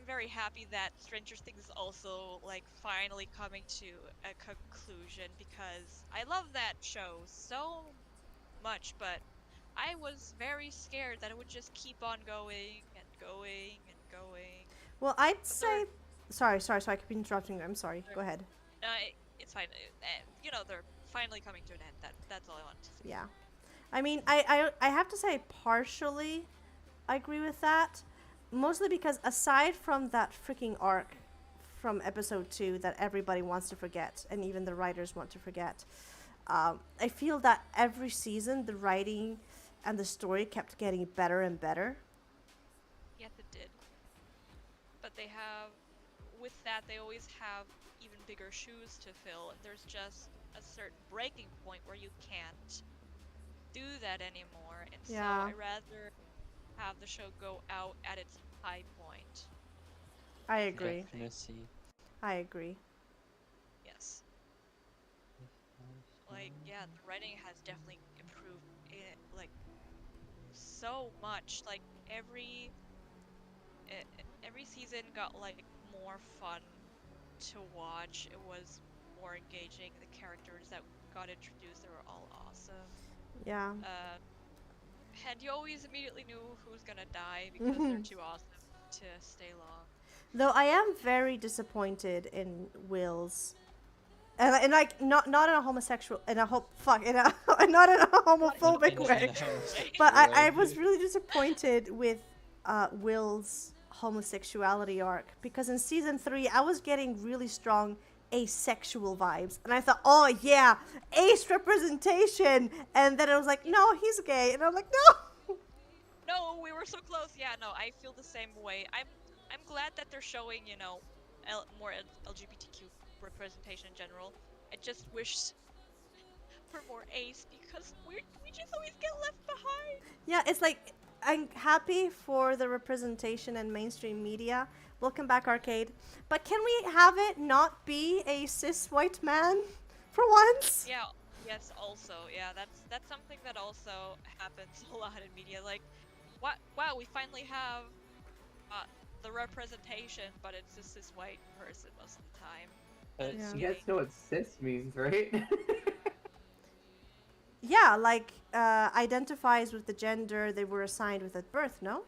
very happy that Stranger Things is also like finally coming to a conclusion because I love that show so much, but I was very scared that it would just keep on going and going and going. Well, I'd But there- say... Sorry, I keep interrupting you. I'm sorry. Go ahead. It's fine. You know, they're finally coming to an end. That's all I want to say. Yeah. I mean, I have to say partially I agree with that. Mostly because aside from that freaking arc from episode 2 that everybody wants to forget, and even the writers want to forget, I feel that every season the writing and the story kept getting better and better. Yes, it did. But they have, with that, they always have even bigger shoes to fill, and there's just a certain breaking point where you can't do that anymore. And so Yeah. I rather have the show go out at its high point. I agree. Definitely. I agree. Yes. Like, yeah, the writing has definitely improved it, like, so much. Like, every every season got like more fun to watch. It was more engaging. The characters that got introduced, they were all awesome. Yeah. And you always immediately knew who's gonna die because they're too awesome to stay long. Though I am very disappointed in Will's, and like not in a homosexual, in a not in a homophobic way. But I was really disappointed with Will's homosexuality arc, because in season 3 I was getting really strong asexual vibes, and I thought, oh yeah, ace representation, and then I was like, no, he's gay, and I'm like, no. No, we were so close. Yeah, no, I feel the same way. I'm glad that they're showing, you know, more LGBTQ representation in general. I just wish for more ace, because we just always get left behind. Yeah, it's like, I'm happy for the representation in mainstream media. Welcome back, Arcade. But can we have it not be a cis white man for once? Yeah. Yes. Also, yeah, that's something that also happens a lot in media. Like, what? Wow, we finally have the representation, but it's a cis white person most of the time. Yeah. You guys know what cis means, right? Yeah, like identifies with the gender they were assigned with at birth, no?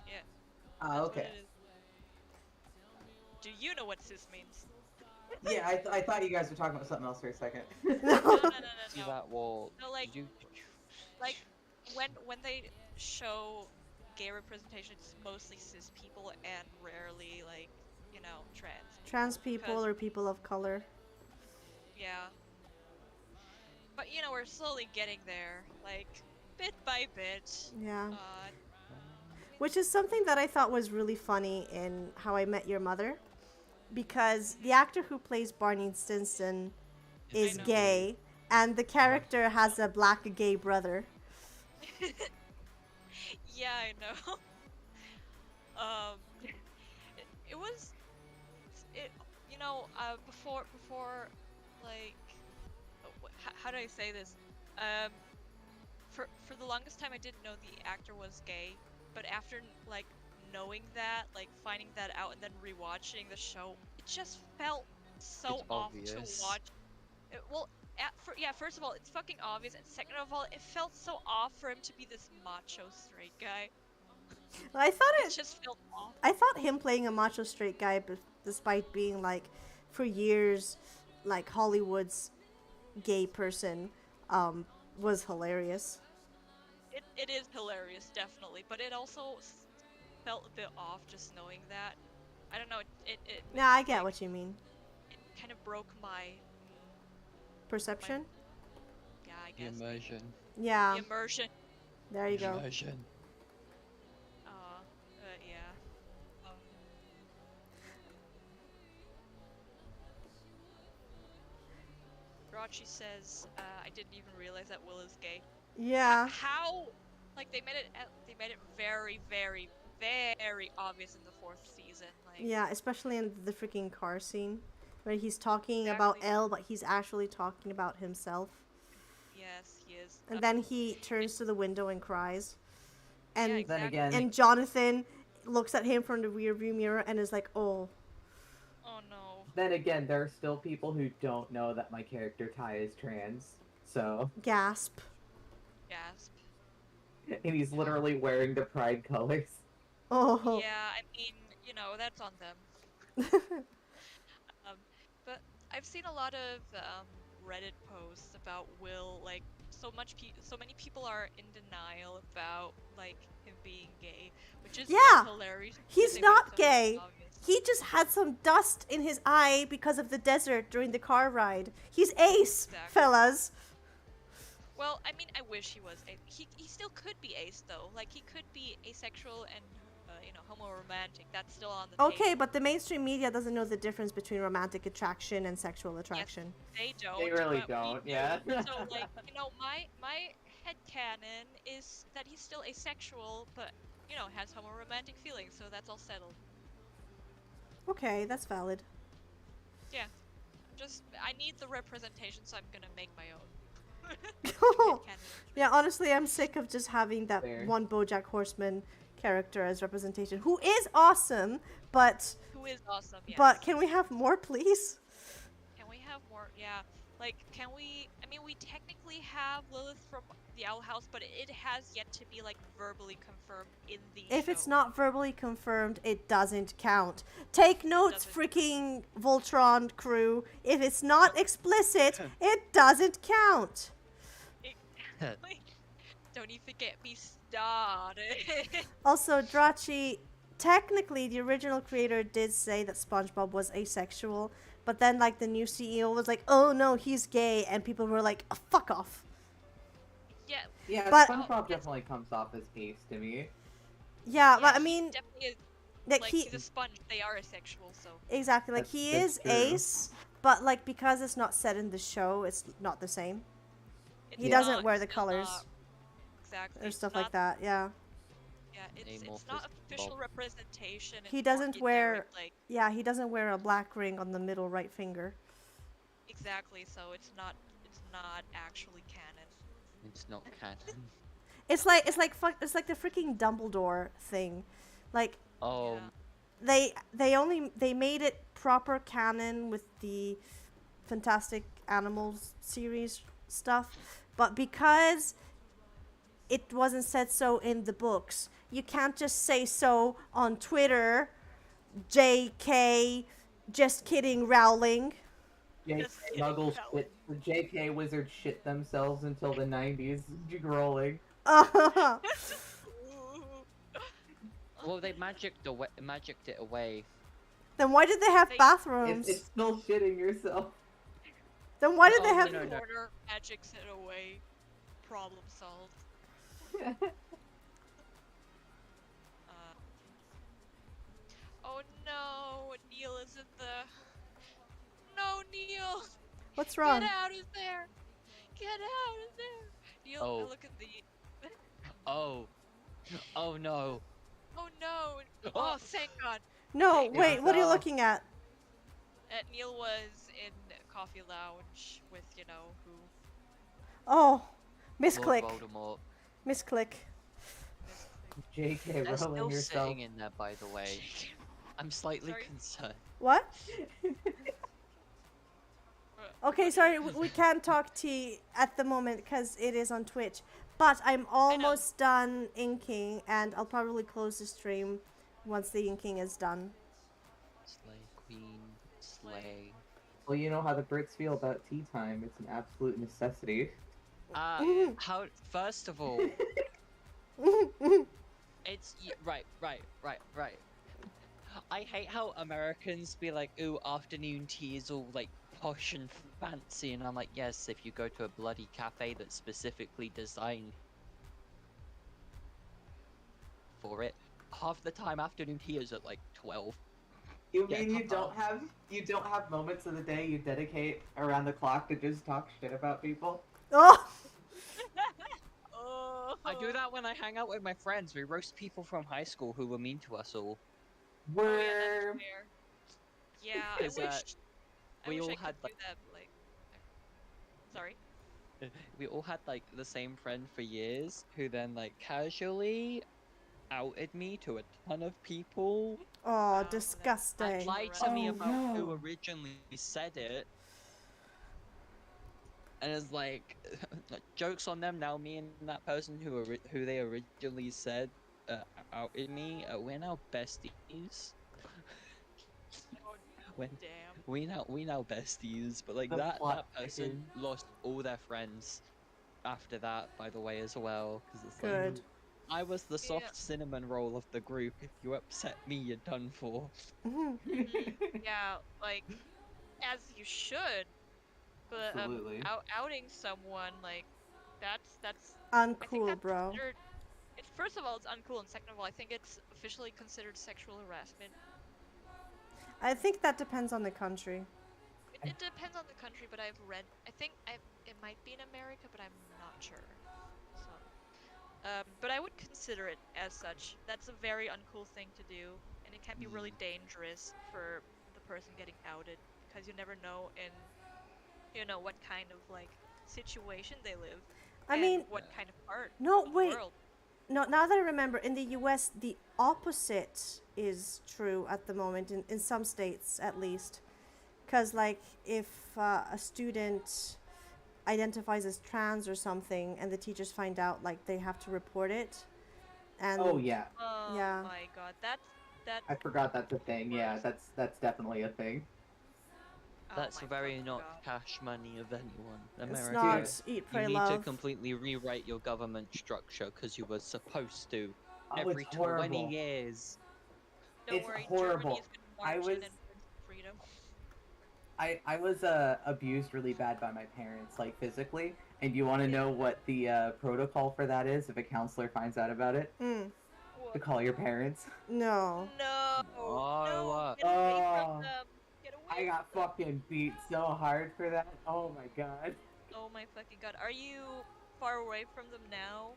Yeah. Ah, That's what okay. it is. Do you know what cis means? Yeah, I thought you guys were talking about something else for a second. No. See that wall? No, like, Did you? like when they show gay representation, it's mostly cis people and rarely, like, you know, trans. Trans people Because- or people of color. Yeah. But you know, we're slowly getting there, like bit by bit. Yeah. Which is something that I thought was really funny in How I Met Your Mother, because the actor who plays Barney Stinson is know. gay, and the character has a black gay brother. Yeah, I know. It was, you know, before, like, how do I say this? For the longest time, I didn't know the actor was gay, but after like knowing that, like finding that out, and then rewatching the show, it just felt so It's off obvious. to watch. First of all, it's fucking obvious, and second of all, it felt so off for him to be this macho straight guy. I thought It just felt off. I thought him playing a macho straight guy, despite being like, for years, like Hollywood's gay person, was hilarious. It is hilarious, definitely, but it also felt a bit off just knowing that. I don't know. It Yeah, I get like, what you mean. it kind of broke my Perception? yeah, I The guess immersion. Yeah, the immersion. there you go. Immersion. Yeah. Rachi says, I didn't even realize that Will is gay. Yeah. How? Like they made it very, very, very obvious in the 4th season. Like Yeah, especially in the freaking car scene, where he's talking about Exactly. Elle, but he's actually talking about himself. yes, he is. And then he turns to the window and cries. And Yeah, Then exactly. again, and Jonathan looks at him from the rearview mirror and is like, "Oh, Oh no. there are still people who don't know that my character Ty is trans. So, gasp." Gasp. and he's literally wearing the pride colors. Oh. Yeah, I mean, you know, that's on them. But I've seen a lot of Reddit posts about Will. Like, so many people are in denial about like him being gay, which is so Yeah, hilarious. because he's they made not it so gay. obvious. He just had some dust in his eye because of the desert during the car ride. He's ace, Exactly. fellas. Well, I mean, I wish he was. He still could be ace though. Like he could be asexual and you know, homoromantic. That's still on the Okay, table. but the mainstream media doesn't know the difference between romantic attraction and sexual attraction. They don't. They really but we don't, do. yeah. So like, you know, my headcanon is that he's still asexual, but you know, has homoromantic feelings. So that's all settled. Okay, that's valid. Just I need the representation, so I'm gonna make my own. Headcanon. Yeah, honestly, I'm sick of just having that Fair. one BoJack Horseman character as representation, who is awesome, but Who is awesome, yes. but can we have more, please? Can we have more? Yeah. Like, can we? I mean, we technically have Lilith from the Owl House, but it has yet to be like verbally confirmed in the If show. it's not verbally confirmed, it doesn't count. Take notes, doesn't. freaking Voltron crew. If it's not explicit, it doesn't count. Don't even get me started. Also, Drachi, technically, the original creator did say that SpongeBob was asexual, but then, like, the new CEO was like, oh no, he's gay, and people were like, oh, fuck off. Yeah. Yeah, But- SpongeBob definitely comes off as ace to me. Yeah, but I he mean, definitely is, like, like, he, he's a sponge. They are asexual, so. exactly, like, he That's is true. ace, but, like, because it's not set in the show, it's not the same. It's He doesn't not- wear the it's colors. not- Exactly. Or it's stuff not- like that, yeah. Yeah, it's Amorphous not official Bob. representation. He it's more doesn't indirect, wear- like, Yeah, he doesn't wear a black ring on the middle right finger. exactly. So it's not actually canon. It's not canon. It's like the freaking Dumbledore thing. Like, Oh, Yeah. they made it proper canon with the Fantastic Animals series stuff, but because it wasn't said so in the books, you can't just say so on Twitter. JK, just kidding, Rowling. JK Just kidding, Muggles no. shit. The JK wizards shit themselves until the 90s. Rolling. Ooh. well, they magicked it away. Then why did they have They- bathrooms? It's still shitting yourself. Then why did they Oh, have? no, no. Corner magics it away. Problem solved. Oh no, Neil is in the. No, Neil! What's wrong? Get out of there! Get out of there! Neil, Oh. look at the. Oh, oh no. Oh no! Oh, thank God! No, Yeah, wait. What are you so- looking at? Neil was in Coffee Lounge with, you know, who. Oh, Lord misclick. Voldemort. Misclick. JK They're still Rowling yourself. sitting in there, by the way. I'm slightly Sorry? concerned. What? Okay, sorry, we can't talk tea at the moment because it is on Twitch. But I'm almost done inking, and I'll probably close the stream once the inking is done. Slay, queen, slay. Well, you know how the Brits feel about tea time. It's an absolute necessity. How? First of all, it's right. I hate how Americans be like, "Ooh, afternoon tea is all like posh and fancy," and I'm like, "Yes, if you go to a bloody cafe that's specifically designed for it, half the time afternoon tea is at like 12." You Yeah, mean you come on. don't have moments of the day you dedicate around the clock to just talk shit about people? Oh, Oh. I do that when I hang out with my friends. We roast people from high school who were mean to us all. Oh, yeah, Worm. that's fair. Yeah, I Because, wish. we I wish all I could had, do like- that, like. Sorry. We all had like the same friend for years who then like casually outed me to a ton of people oh, Wow, disgusting. and lied to me Oh, about who no. originally said it. And it's like, jokes on them now. Me and that person who they originally said outed me. We're now besties. Oh, When damn. we now besties, but like The that plot person thickens. lost all their friends after that, by the way, as well. Because it's like, Good. I was the soft Yeah. cinnamon roll of the group. If you upset me, you're done for. Mhm. Yeah, like, as you should. But Absolutely. outing someone like that's I think Uncool, that's bro. considered. It's first of all it's uncool, and second of all I think it's officially considered sexual harassment. I think that depends on the country. It depends on the country, but I've read. I think it might be in America, but I'm not sure. So, but I would consider it as such. That's a very uncool thing to do, and it can be really dangerous for the person getting outed because you never know in, what kind of like situation they live. I and mean, what kind of art no, of the wait. world. no, now that I remember, in the US, the opposite is true at the moment, in some states at least. Because, like, if a student identifies as trans or something and the teachers find out, like, they have to report it. And Oh yeah, Oh Yeah. my god, that's I forgot that's a thing. Yeah, that's definitely a thing. oh That's my very fucking not God. cash money of anyone. it's America. not eat, You pray, need love. to completely rewrite your government structure because you were supposed to Oh, every it's 20 horrible. years. Don't It's worry, horrible. Germany's gonna I march was- in and win some freedom. I was abused really bad by my parents, like physically. And you want to know what the protocol for that is? If a counselor finds out about it, Mm, to call your parents. no. No, Oh, no, what? get away Oh, from them. Get away. I got from them. fucking beat so hard for that. Oh my god. Oh my fucking god. Are you far away from them now?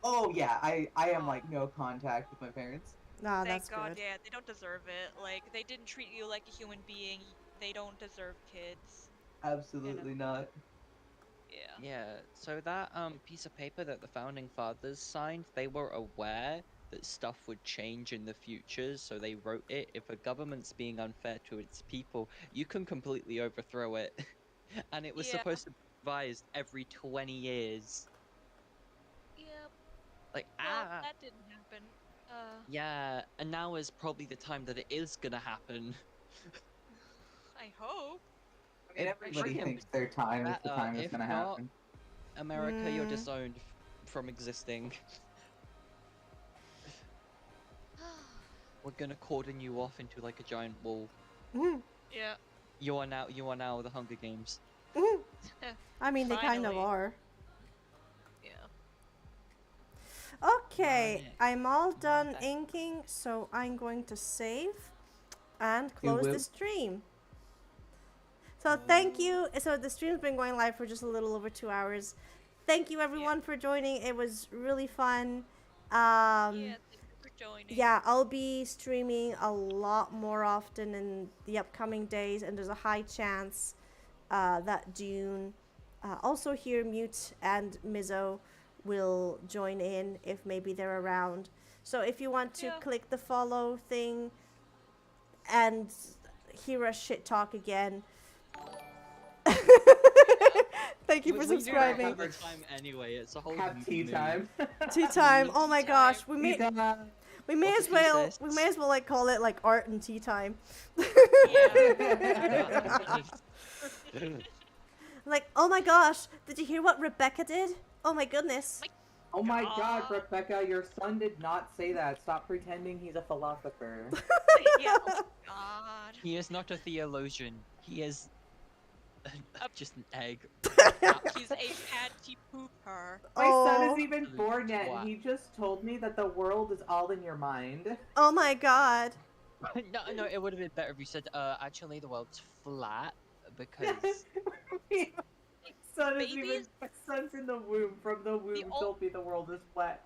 Oh yeah, I am like no contact with my parents. Nah, Thank that's god, good. yeah, they don't deserve it. Like, they didn't treat you like a human being. They don't deserve kids. Absolutely not. Yeah. Yeah, so that piece of paper that the founding fathers signed, they were aware that stuff would change in the future, so they wrote it. If a government's being unfair to its people, you can completely overthrow it. And it was Yeah. supposed to be revised every 20 years. Yep. Like, Well, that didn't happen. yeah, and now is probably the time that it is gonna happen. I hope. I mean, everybody freaking thinks their time is the better. time it's If gonna not- happen. America, you're Mm. disowned from existing. We're gonna cordon you off into like a giant wall. Mhm, Yeah. You are now the Hunger Games. mhm. I mean, they kind of Finally. are. Yeah. Okay, Right. I'm all done Okay. inking, so I'm going to save and close will. the stream. So thank you. So the stream's been going live for just a little over 2 hours. Thank you everyone for joining. It was really fun. Yeah, thank you for joining. Yeah, I'll be streaming a lot more often in the upcoming days, and there's a high chance that Dune, also here Mute and Mizzo will join in if maybe they're around. So if you want to Yeah. click the follow thing and hear us shit talk again. Thank you for We do that subscribing. every time anyway. It's a whole Have new tea mood. time. Tea time. Oh my Tea gosh, time. we may Tea time. we may What's as the well thesis? like call it like art and tea time. Yeah. Like, oh my gosh, did you hear what Rebecca did? Oh my goodness. Oh my god, God. Rebecca, your son did not say that. Stop pretending he's a philosopher. Yeah. Oh god. He is not a theologian. He is just an egg. He's a panty pooper. My son Oh. is even Absolute born yet, twat. and he just told me that the world is all in your mind. Oh my god. No, it would have been better if you said, actually the world's flat, because... My son's in the womb. From the womb, ol- told me the world is flat.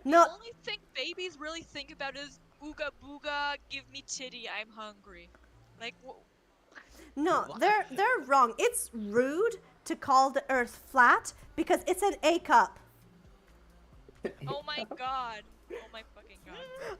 No, The only thing babies really think about is ooga booga, give me titty, I'm hungry. Like, no, What? they're wrong. It's rude to call the earth flat because it's an A cup. oh my god. Oh my fucking god.